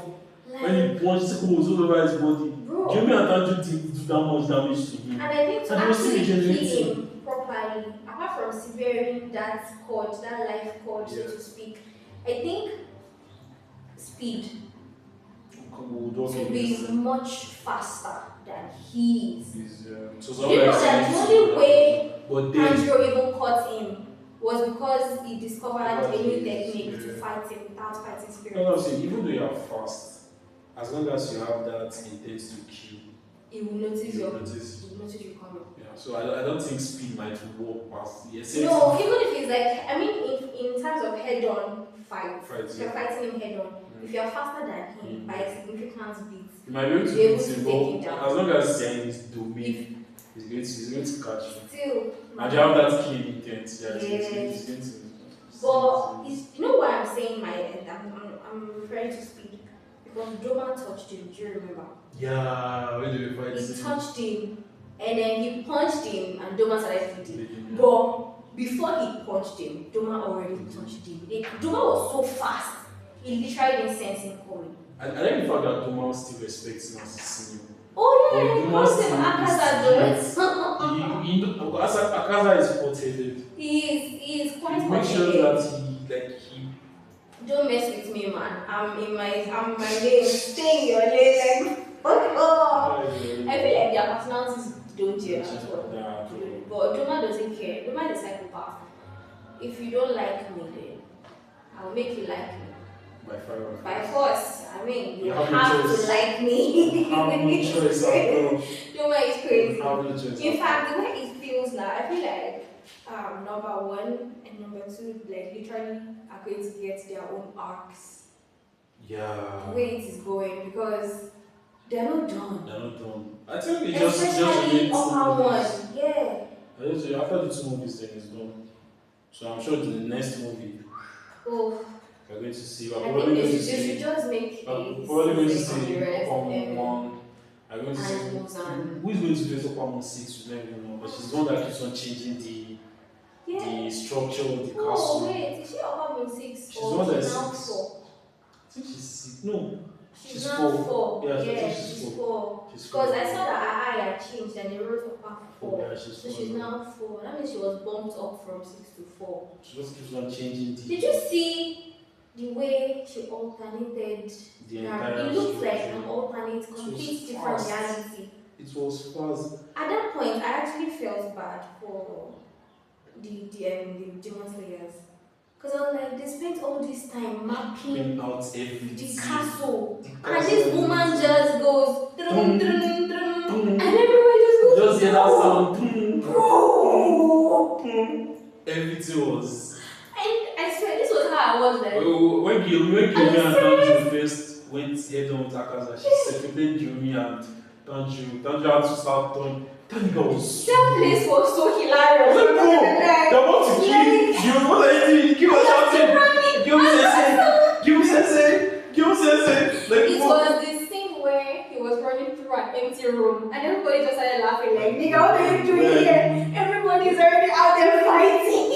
Like, when he punched holes all over his body. bro. Gyumi and Tanjiro didn't do that much damage to him. And I think to And he was still actually kill regenerating. him properly, apart from severing that cord, that life cord, so Yeah. to speak, I think speed to be much faster than he is. So Do you know that the only way but then Tanjiro even caught him was because he discovered a new technique to fight him without fighting spirit. no, I'm saying, even though you are fast, as long as you have that intent to kill, He will notice you your will notice. he will notice you coming. Yeah, so I don't think speed might walk past. Yes, No, even if it's like, I mean, in terms of head-on fight, Fights, if you're yeah. fighting him head-on, if you're faster than him by a significant bit, You might be able to Be able beat to him, take him but down. as long as you're in his domain, he's going to catch you. still. And you have that killing intent. Yeah, Yes. he's going to. But you know why I'm saying I'm referring to speed because Doma touched him. Do you remember? Yeah, when they were He fighting. touched him, and then he punched him, and Doma started bleeding. Bleeding, yeah. But before he punched him, Doma already touched him. Doma was so fast, he literally didn't sense him coming. I like the fact that Doma still respects him as a senior. Oh yeah, But he Doma calls him still Akaza is though. Akaza is hot-headed. He is quite He makes sure hot-headed. that he Don't mess with me, man. I'm in my lane. Stay in your lane. Like, fuck off. I feel like their personalities don't gel at all. Yeah, But Doma doesn't care. Doma is a psychopath. If you don't like me, then I'll make you like me. by fire. By force. I mean, you You have, have no to choice. like me. You have no choice at all. Doma is crazy. You have no choice. In fact, the way it feels now, I feel like number one and number two, like literally are going to get their own arcs. Yeah. The way it is going because they're not done. They're not done. I think it just Especially remains upper one. Yeah. I just say after the two movies, then it's done. So I'm sure the next movie Oh, we're going to see. I We're think probably they going to should see. just make We're a probably going to season on see the rest. Aquaman 1. I'm going to see And Muzan. who is going to face Aquaman 6. We don't even know, but she's the one that keeps on changing Yeah. the structure of the Oh, castle. wait, is she upper 6 She's or one that she's is now 6. 4? I think she's 6. No, She's She's now 4. 4. Yeah, I think Yeah, she's she's 4. 4. she's Because I 4. saw that her eye had changed and they wrote upper 4. Yeah, she's So 4. she's now 4. That means she was bumped up from 6 to 4. She just keeps on changing Did you see the way she alternated? the Yeah, entire it looks like structure. an alternate, was complete different fast. reality. It was fast. At that point, I actually felt bad for the Demon Slayers. Because I was like, they spent all this time mapping Clean out everything. the castle. The And castle this and woman everything. just goes, drum, Drum, drum, drum, drum. and everybody just goes, Just hear that sound. bro. Everything was. And I swear, this was how I was like. When Gyumi and Tanjiro first went head on with Akaza, she separated Gyumi and Tanjiro. Tanjiro had to start turning. That nigga was. That place was so hilarious. Like, bro, they're about to kill Gyumi. What are you doing? Keep on shouting. Gyumi sensei. Gyumi sensei. Gyumi sensei. Like, It was the scene where he was running through an empty room and everybody just started laughing like, nigga, what are you doing here? Everybody's already out there fighting.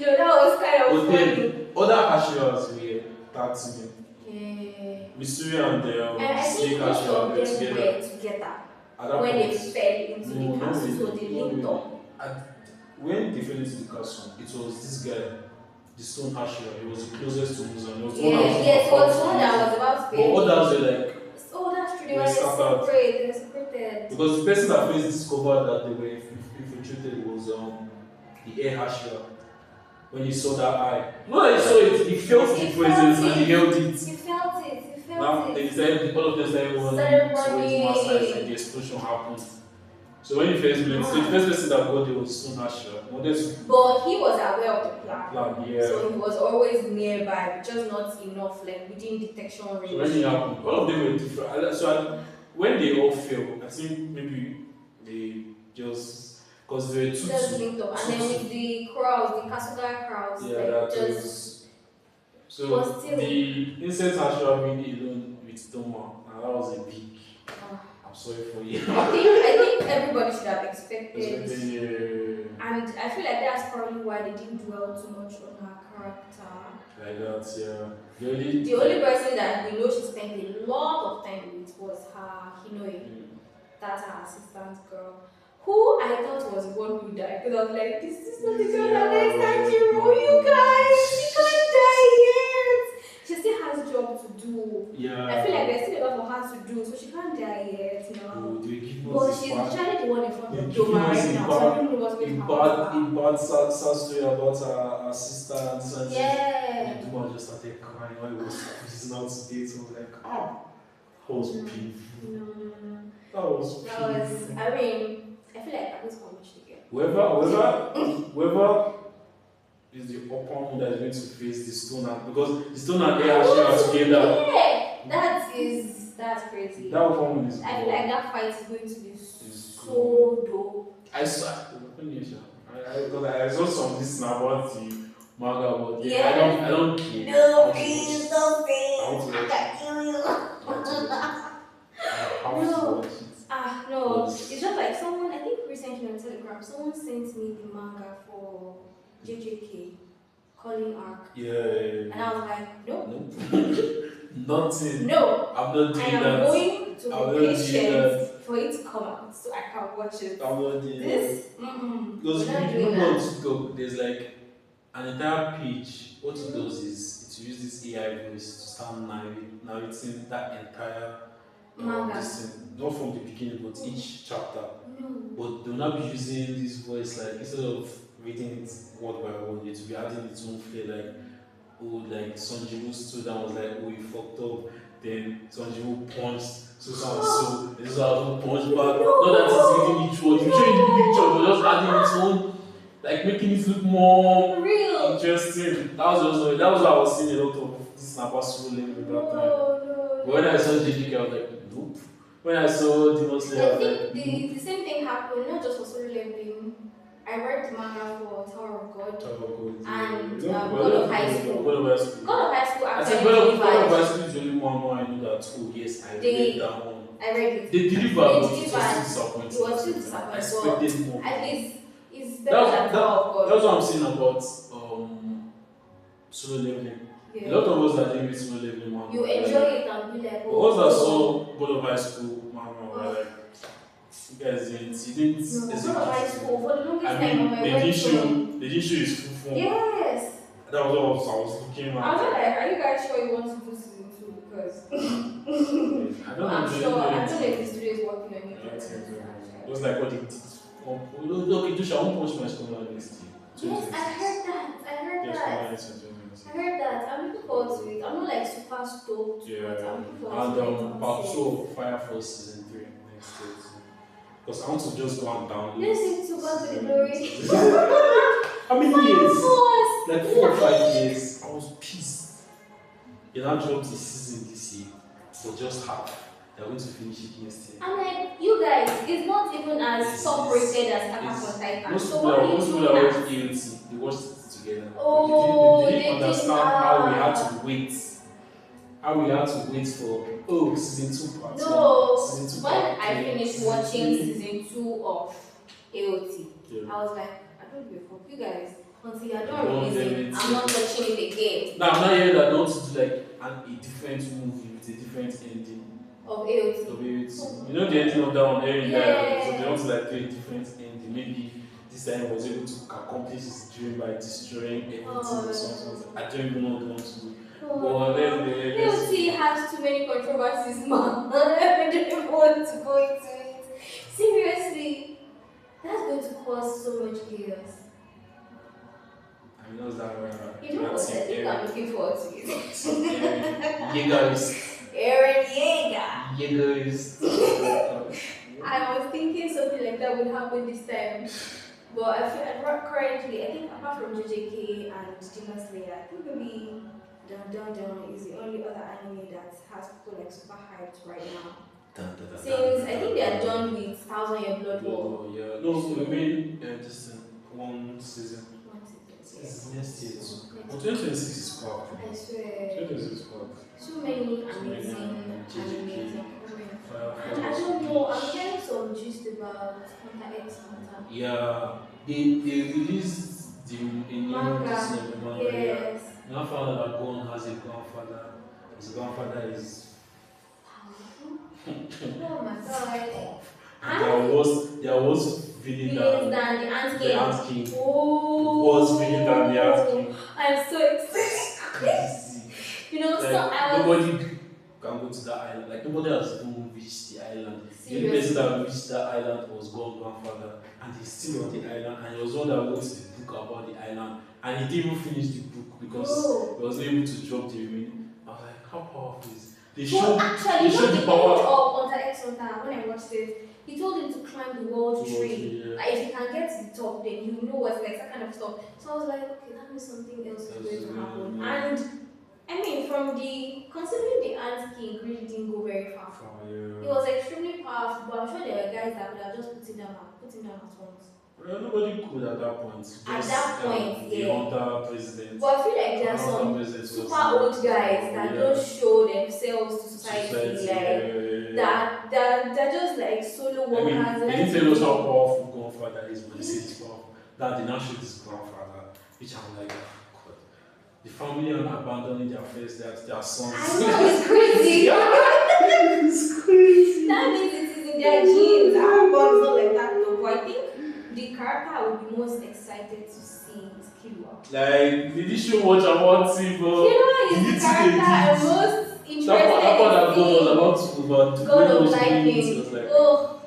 No, that was kind of But funny. then, other Hashiras were taxing Yeah. Missouri and And I Snake think most Hashira of were them together. were together At that when they point, fell into No, the castle, no, so they no, linked no. up. when they fell into the castle, it was this guy, the Stone Hashira. He was the closest to Muzan. He was the one that was Yes, it was about one to that use was about to it. fail. But others were like, Oh, that's true. They They were scattered. separate. They were separated. because the person that first discovered that they were infiltrated was the air Hashira. When you saw that eye. No, I saw it. He felt the presence and he held it. You felt it. You felt now, it. They decided, all of them started running towards Master and the explosion happened. So when the first person that got there was Stone Hashira. But he was aware of the plan. Yeah. So he was always nearby, just not enough, like within detection range. So when it happened, all of them were different. When they all fell, I think maybe they just, because they were just linked up. And then with the crowds, the Kasuga crowds, so still, the instant Hashira really alone with Toma, and that was a big. I'm sorry for you. I think everybody should have expected. Yeah. And I feel like that's probably why they didn't dwell too much on her character. Like that, yeah. The only person that we know she spent a lot of time with was her Hinoi. That's her assistant girl. Who I thought was one who died. Because I was like, this is not the girl that next time she wrote you guys. She can't die yet. She still has a job to do. Yeah. I feel like there's still a lot for her to do, so she can't die yet, you know. But she's literally the one in front of Doma right now, so I don't know what's going to happen. In bad sad story about her assistant. Yeah. And Doma just started crying while he was freezing out today. So I was like, that was painful. No. That was painful. I mean, I feel like I was punished again. Whoever is the upper one that is going to face the stone and because the stone and air are together. Yeah, that's crazy. That upper one is. I feel like that fight is going to be so dope. I saw some this about the manga, but I don't care. No, please don't say. I can kill you. No. It's just like someone, I think recently on Telegram, someone sent me the manga for JJK, Calling Arc. Yeah. And I was like, no. Nothing. No. I'm not doing I am that. going to be patient for it to come out so I can watch it. I'm not doing this? Because if you go on TikTok, there's like an entire page. What it does is it uses this AI voice to start narrating that entire manga. Not from the beginning, but each chapter. No. But they'll not be using this voice like instead of reading it word by word, it will be adding its own flair like Sanjiru stood and was like, oh, you fucked up. Then Sanjiru punched so this is how to punch back. Not that it's reading each word, you change the picture, but just adding its own, like making it look more real, interesting. That was what I was seeing a lot of this Snapper solo at that time. But when I saw JJK, I was like, nope. When I saw Demon Slayer, I think the same thing happened, not just for Solo Leveling. I read the manga for Tower of God and God of High School. God of High School actually delivered. God of High School is the only one I know that, oh yes, I read that one. I read it. They delivered, but it was still disappointing. It was still disappointing. I expected more. At least it's better than Tower of God. That's what I'm saying about Solo Leveling. Yeah. A lot of us that didn't read Solo Leveling manga. You enjoy it and be like, oh. Us that saw God of High School manga were like, you guys didn't. No, God of High School for the longest time. They didn't show his full form. Yes. That was what I was looking at. I was like, are you guys sure you want to do season 2? Because I'm sure the studio is working on it. It was like what they did. Okay, Dusha, I won't post my school next year. Yes, I heard that. I heard that. I'm looking forward to it. I'm not like super stoked, but I'm looking forward to it. And part 2 of Fire Force season 3 next year. Because I want to just go and download. Listen to God to the glory. How many years? Force. Like 4 or 5 years. I was pissed. They now dropped the season this year for just half. They're going to finish it next year. I'm like, you guys, it's not even as top rated as Attack on Titan. Most so what are you doing now? They watched it together. Oh, they didn't understand how we had to wait. How we had to wait for season 2 part 1. No, when I finished watching season 2 of AOT, I was like, I don't give a fuck, you guys. Until you're done releasing, I'm not watching it again. Now I'm not hearing that they want to do like a different movie with a different ending. Of AOT. You know the ending of that one, Aaron died, so they want to like do a different ending. Maybe this time was able to accomplish his dream by destroying everything or something. I don't even know what they want to do. AOT has too many controversies, man. I don't even want to go into it. Seriously, that's going to cause so much chaos. You know that You know what? I think I'm looking forward to it. Jaegers. Eren Yeager. Jaegers. I was thinking something like that would happen this time. But I feel currently, I think apart from JJK and Demon Slayer, I think maybe Dun Dun Dun is the only other anime that has people like super hyped right now. Since I think they are done with Thousand Year Blood War. Oh, yeah. No, so we mean just one season. Yes. Next year. But 2026 is powerful. I swear. 2026 is powerful. So many amazing animes and I don't know, I'm hearing some gist about Hunter x Hunter. Yeah, they released a new manga. manga. Yes. Now I found out that Gon has a grandfather. His grandfather is. Oh my god. And there was villain than the Ant King. The Ant King. Oh. Was villain than the Ant King. I'm so excited. Crazy. You know, Like, so I was. nobody can go to that island. Like nobody has even reached the island. The only person that reached that island was God's grandfather, and he's still on the island. And he was the one that wrote the book about the island, and he didn't even finish the book because he was not able to drop the remaining. I was like, how powerful is it? They showed the power of Hunter x Hunter when I watched it. He told him to climb the world tree. Yeah. Like if you can get to the top, then you know what's next, that kind of stuff. So I was like, okay, that means something else is going to happen. Yeah. And I mean, considering the Ant King really didn't go very far. He was extremely powerful, but I'm sure there were guys that would have just put him down at once. Well, nobody could at that point. At that point, the Hunter president. But I feel like there are some super old guys that don't show themselves to society, they're just like solo workers. They didn't tell us how powerful grandfather is, but they say he's powerful. That they now show this grandfather, which I'm like, God. The family are abandoning their face, their sons. I know, it's crazy. It's crazy. That means it is in their genes. Our boys not like that though. But I think the character I would be most excited to see is Killua. Like, did you show much about him, bro? Killua is the character I'm most interested in. That part was about to God of Lightning.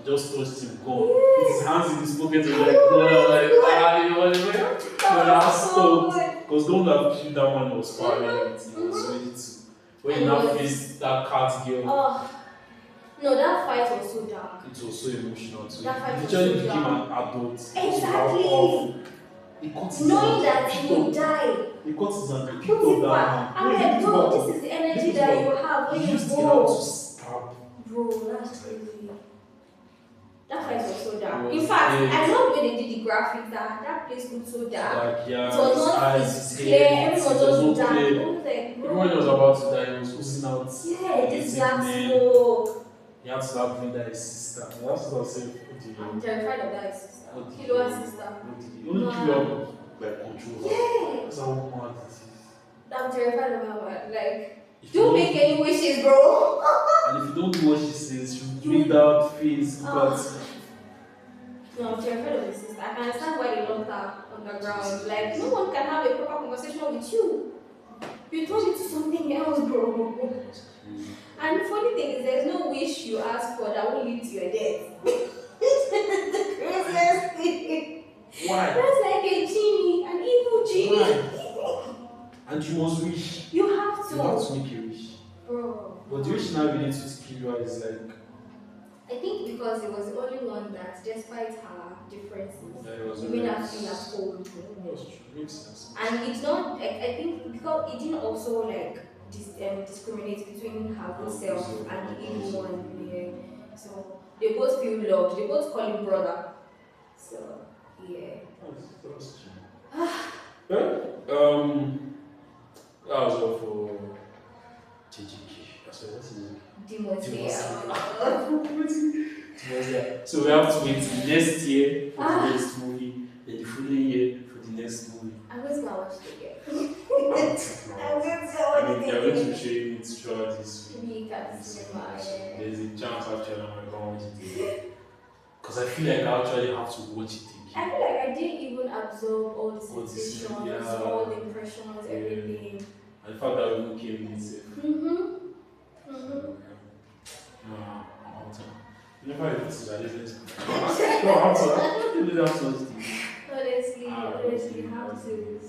Just touched him, gone. With his hands in his pocket, and like, you know what I mean? That's so good. Because don't have killed that one was firing it. He was ready to. When he now faced that cat girl. Oh. No, that fight was so dark. It was so emotional too. That fight He was literally so became dark. an adult. Exactly. He cut his knowing hand, that he would die. He cut his hand, he Put picked it up that back. hand. I'm like, bro, this is the energy that you have when He you used it out to go. stab. Bro, that's crazy. That fight was so dark. It In fact, was I love when they did the graphics. That place looked so dark. Like, yeah, it was not eyes, clear. head, Everyone it was was not dark. clear. I was like, Even when he was about to die, he was oozing out. yeah, this black name. smoke. He had to start bringing that his sister. That's what I said. I'm terrified of that sister. What did Killua's sister. Only Killua like control her. Yeah. That's how mad it is. I'm terrified of her. Like, don't make any wishes, bro. And if you don't do what she says, she'll make that face. But no, I'm terrified of this sister. I can understand why they locked her underground. Like, no one can have a proper conversation with you. You turned into something else, bro. And the funny thing is, there's no wish you ask for that will lead to your death. It's the craziest thing. why? That's like a genie, an evil genie. Why? And you must wish. You have to. You have to make a wish. Bro. But the wish now relates with Killua is like. I think because it was the only one that, despite her differences, It made her feel at home. That's true. Makes sense. And it's not, I think, because it didn't also like discriminate between her good self and the evil one. Yeah. So they both feel loved. They both call him brother. So yeah. That's true. Well, that was all for JJK. Sorry, what's his name? Demon Slayer. So we have to wait till next year for the next movie, then the following year for the next movie. I'm going to go watch it again. I'm going to they're going to be showing it throughout this week. Week at the cinema. There's a chance actually I'm going to watch it again. Because I feel like I actually have to watch it again. I feel like I didn't even absorb all the sensations, yeah. all the impressions, everything. And the fact that we even came in itself. No, I'm out of. Never even see that. No, I'm out of. I don't really have to. Honestly, you have to.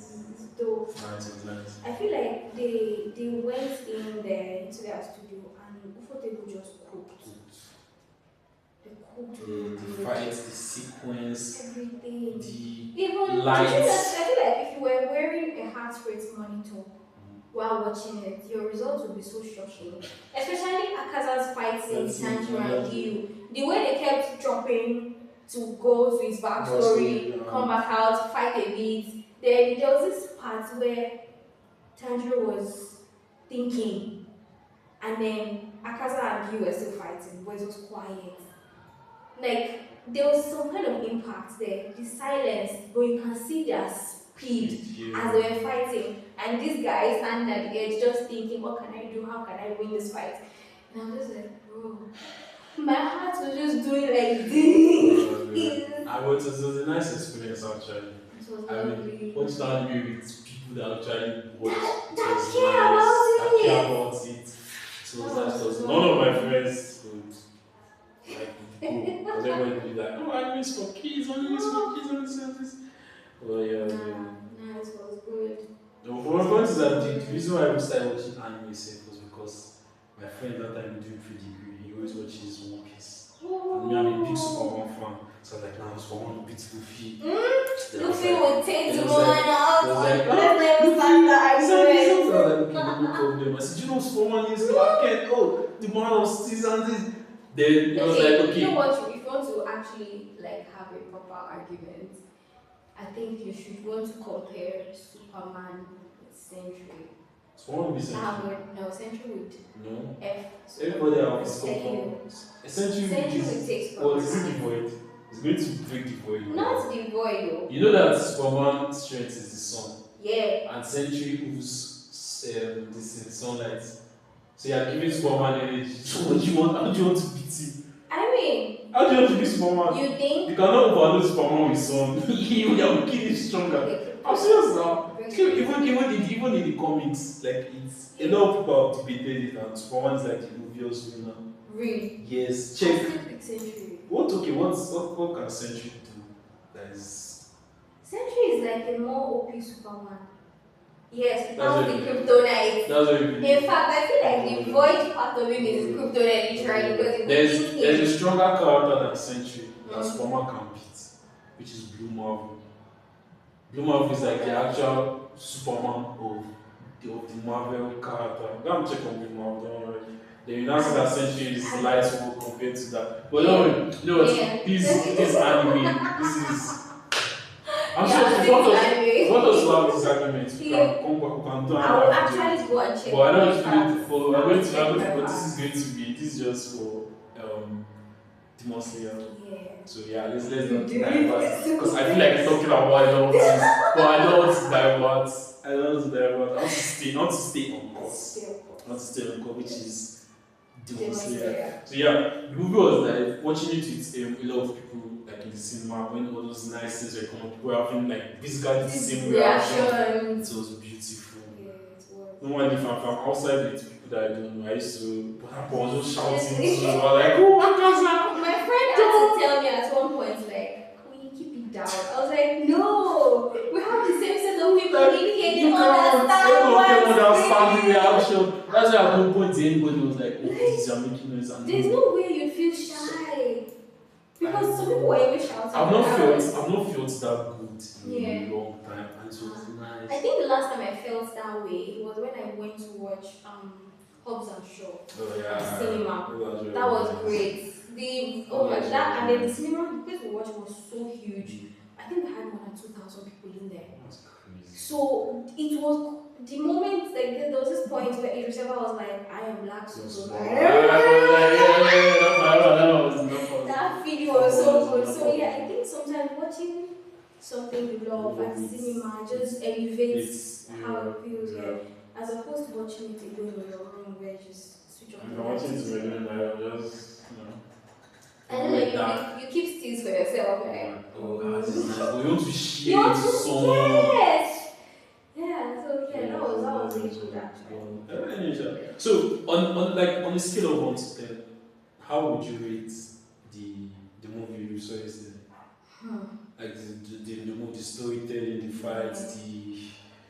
Nice. I feel like they went in there into their studio and Ufotable just cooked. They cooked really The good. fight, the sequence, Everything. the Even lights. I feel like if you were wearing a heart rate monitor while watching it, your results would be so shocking. Especially Akaza's fight scene with Tanjiro and Gyu. The way they kept dropping to go to his backstory, come back out, fight a bit. Then there was this part where Tanjiro was thinking, and then Akaza and Gyu were still fighting, but it was quiet. Like, there was some kind of impact there. The silence, but you can see their speed as they were fighting. And this guy standing at the edge just thinking, what can I do? How can I win this fight? And I'm just like, bro. My heart was just doing like this. It was a nice experience actually. It was lovely. Watch the anime with people that actually watch it. That care about it. So none of my friends would like go. Because everybody would be like, oh, anime is for kids, anime is for kids, Well, yeah. It was good. One point is that the reason why I started watching anime was because my friend that time doing pre-degree, he always watches One Piece. And me, I'm a big Superman fan. So I was like, now Superman beats Luffy. Luffy would take the one out. I was like, let's never start the argument. I was like, okay, no problem. I said, you know Superman is Clark Kent. Oh, the man of Steel and this. Then I was like, okay. You know what? If you want to actually like have a proper argument, I think you should want to compare Superman with Sentry. Superman would be Sentry. No, Sentry would. No. F. Everybody else is Superman. Sentry would take Superman. What is it the void? It's going to break the void. Not the void though. You know that Superman's strength is the sun. Yeah. And Sentry moves this in sunlight. So you are giving Superman energy. So how do you want to beat him? I mean, how do you want to beat Superman? You think? You cannot overload Superman with sun. You will kill him stronger. Okay. I'm serious now. Even in the comics, like it's a lot of people have debated it, and Superman is like the obvious winner. Really? Yes. Check. Sentry. What can Sentry do? That is. Sentry is like a more OP Superman. Yes, without the kryptonite. That's what you mean. In fact, I feel like the void part of him is kryptonite literally because there's a stronger character than Sentry that Superman can beat, which is Blue Marvel. Blue Marvel is like the actual Superman of the Marvel character. Go and check on Blue Marvel, don't worry. Then you now see that Sentry is light compared to that. But no, you know what? This anime, this is. I'm sure what does love this argument? We can do I will actually go and check. But I don't feel for I'm going to have it, but this is just for Demon Slayer. Yeah. So yeah, let's not divert because I feel like talking about a lot of things, but I don't want to divert. I want to stay on course. Which is Demon Slayer. So yeah, the movie was like watching it with a lot of people like in the cinema when all those nice things were coming up, people were having like basically the same reaction. It was beautiful. Yeah, it was. Normally if I'm outside with people that I don't know, I used to I was just shouting to like, oh Akaza! My friend had to tell me at one point like, can you keep it down? I was like, no, we have the same set of people in here, they understand the reaction. That's why at one point anybody was like, oh please, you're making noise. There's no way you'd feel shy. Because some people were even shouting. I've not felt that good in a long time, and it was nice. I think the last time I felt that way was when I went to watch Hobbs and Shaw at cinema. That was great. And then the cinema, the place we watched was so huge. I think we had more than 2,000 people in there. That's crazy. So it was the moment, like there was this point where Idris Elba was like, I am black, so that video was so good. So yeah, I think sometimes watching something you love at cinema just elevates how it feels, as opposed to watching it alone in your room where you just switch on the lights. And then you keep stills for yourself, like you want to share the song. Yes. Yeah, so yeah, that was really good actually. So on a scale of 1 to 10, how would you rate the movie you saw yesterday? Like the movie, the storytelling, the fights, the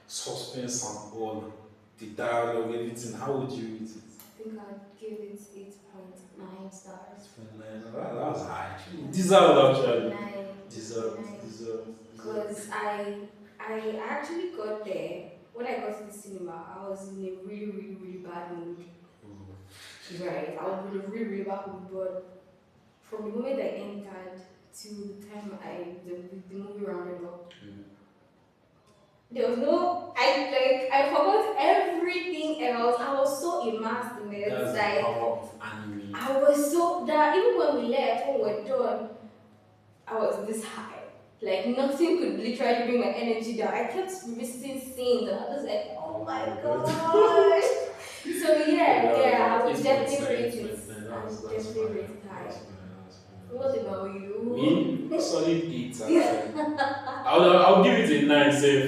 suspense and all, the dialogue, everything, how would you rate it? I think I'd give it 8.9 stars. 8.9. That was high. Deserved actually. 9. Deserved. Because I actually got there. When I got to the cinema, I was in a really, really, really bad mood. Right, I was in a really, really bad mood. But from the moment I entered to the time the movie rounded up, there was no, I forgot everything else. I was so immersed in it. That's like, the power of anime. I was so that even when we left, when we were done, I was this high. Like nothing could literally bring my energy down. I kept revisiting scenes and I was like, oh my god. So yeah, I would definitely rate it. I would definitely rate it high. What about you? Me? Solid 8 actually. I'll give it a 9 safe.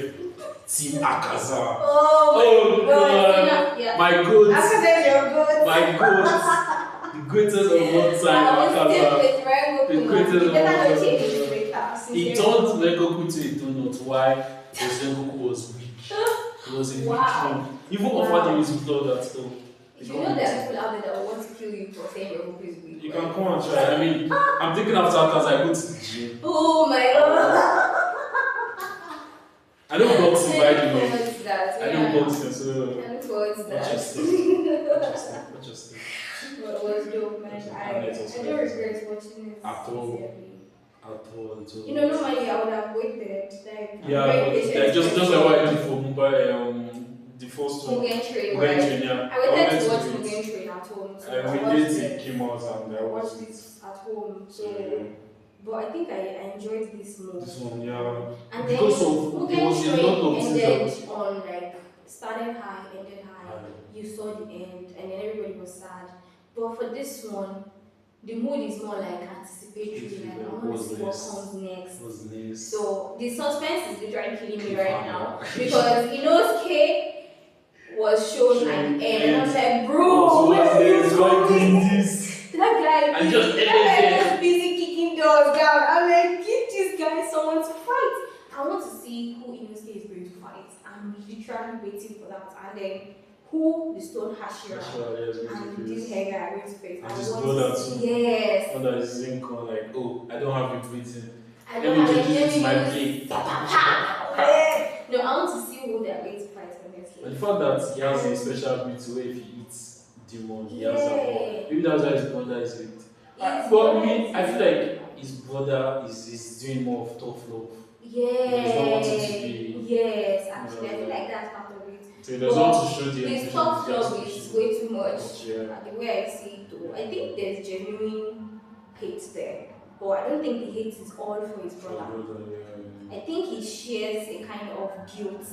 Team Akaza. Oh god. Yeah. My goat. Akaza, your goat. My goat. The greatest of all time, Akaza. The greatest of all time. He turned Rengoku to a donut. Why? Because Rengoku was weak. He was a weak one. Even offered him his blood that stuff. You know there are people out there that will want to kill you for saying Rengoku is weak. You can come and try. I mean, I'm thinking after Akaza, I go to the gym. Oh my god. I don't boxing, by the way. I don't boxing, so. I look forward to that. What just It was dope, man. I don't regret watching it. At all. You know, normally I would have waited. Like, just like what I did for Mumbai, the first one. Mugen Train, right? Yeah. I waited to watch Mugen Train at home. So we did it, came out, and I watched it at home. So, but I think I enjoyed this more. This one, yeah. And because then of Mugen Train ended on like started high, ended high. You saw the end, and then everybody was sad. But for this one, the mood is more like anticipatory, like I want to see what comes next. So the suspense is literally killing me right now because Inosuke was shown at the end, and I was like, bro, what are doing this? That guy is busy kicking doors down. I'm like, give this guy someone to fight. I want to see who Inosuke is going to fight. I'm literally waiting for that, and then who the Stone Hashira and this hair guy are going to face. And just know that too. Yes. Know that it's Zinco, like, oh, I don't have it written. I don't have it my play. No, I want to see who they're going to fight, honestly. And the fact that he has a special ability where if he eats demon, he has that power. Maybe that's why his brother is with. But me, I feel like his brother is doing more of tough love. Yes, actually, I feel like that's part of it. So he doesn't want to show the his tough love is way too much. The way I see it, though, I think there's genuine hate there, but I don't think the hate is all for his brother. I think he shares a kind of guilt,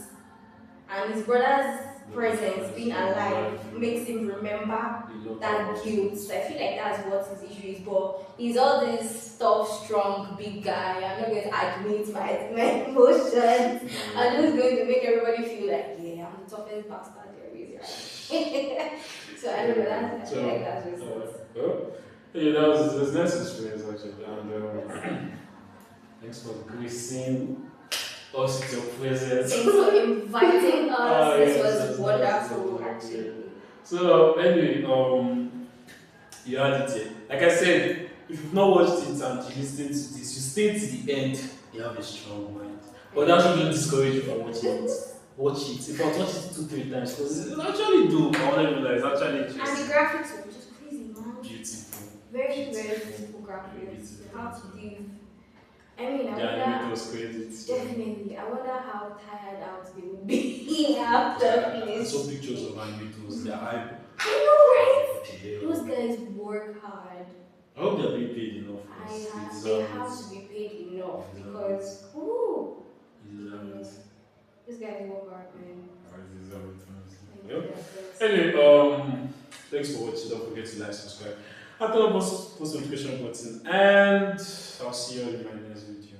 and his brother's presence, being alive, makes him remember that guilt. So I feel like that's what his issue is. But he's all this tough, strong, big guy. I'm not going to admit my emotions. I'm just going to make everybody feel like, yeah, I'm the toughest bastard there is, right? So I don't know. I feel like that's just it. Yeah, that was a nice experience actually. And thanks for gracing us with your presence. Thanks for inviting us. This was wonderful, actually. So anyway, you had it here. Like I said, if you've not watched it and you listen to this, you stay to the end, you have a strong mind. But that shouldn't discourage you from watching it. Watch it. If I watch it 2-3 times, because it's actually dope. I want to realize it's actually interesting. And the graphics were just crazy, man. Beautiful. Very beautiful graphics. How to give. I mean, it was crazy. Definitely. I wonder how tired out they would be after I saw pictures of animators. Their eye. I know, right? Those guys work hard. I hope they're being paid enough. They have to be paid enough because, ooh. This guy work hard, man. Anyway, thanks for watching. Don't forget to like, subscribe, and turn on post notification button. And I'll see you in my next video.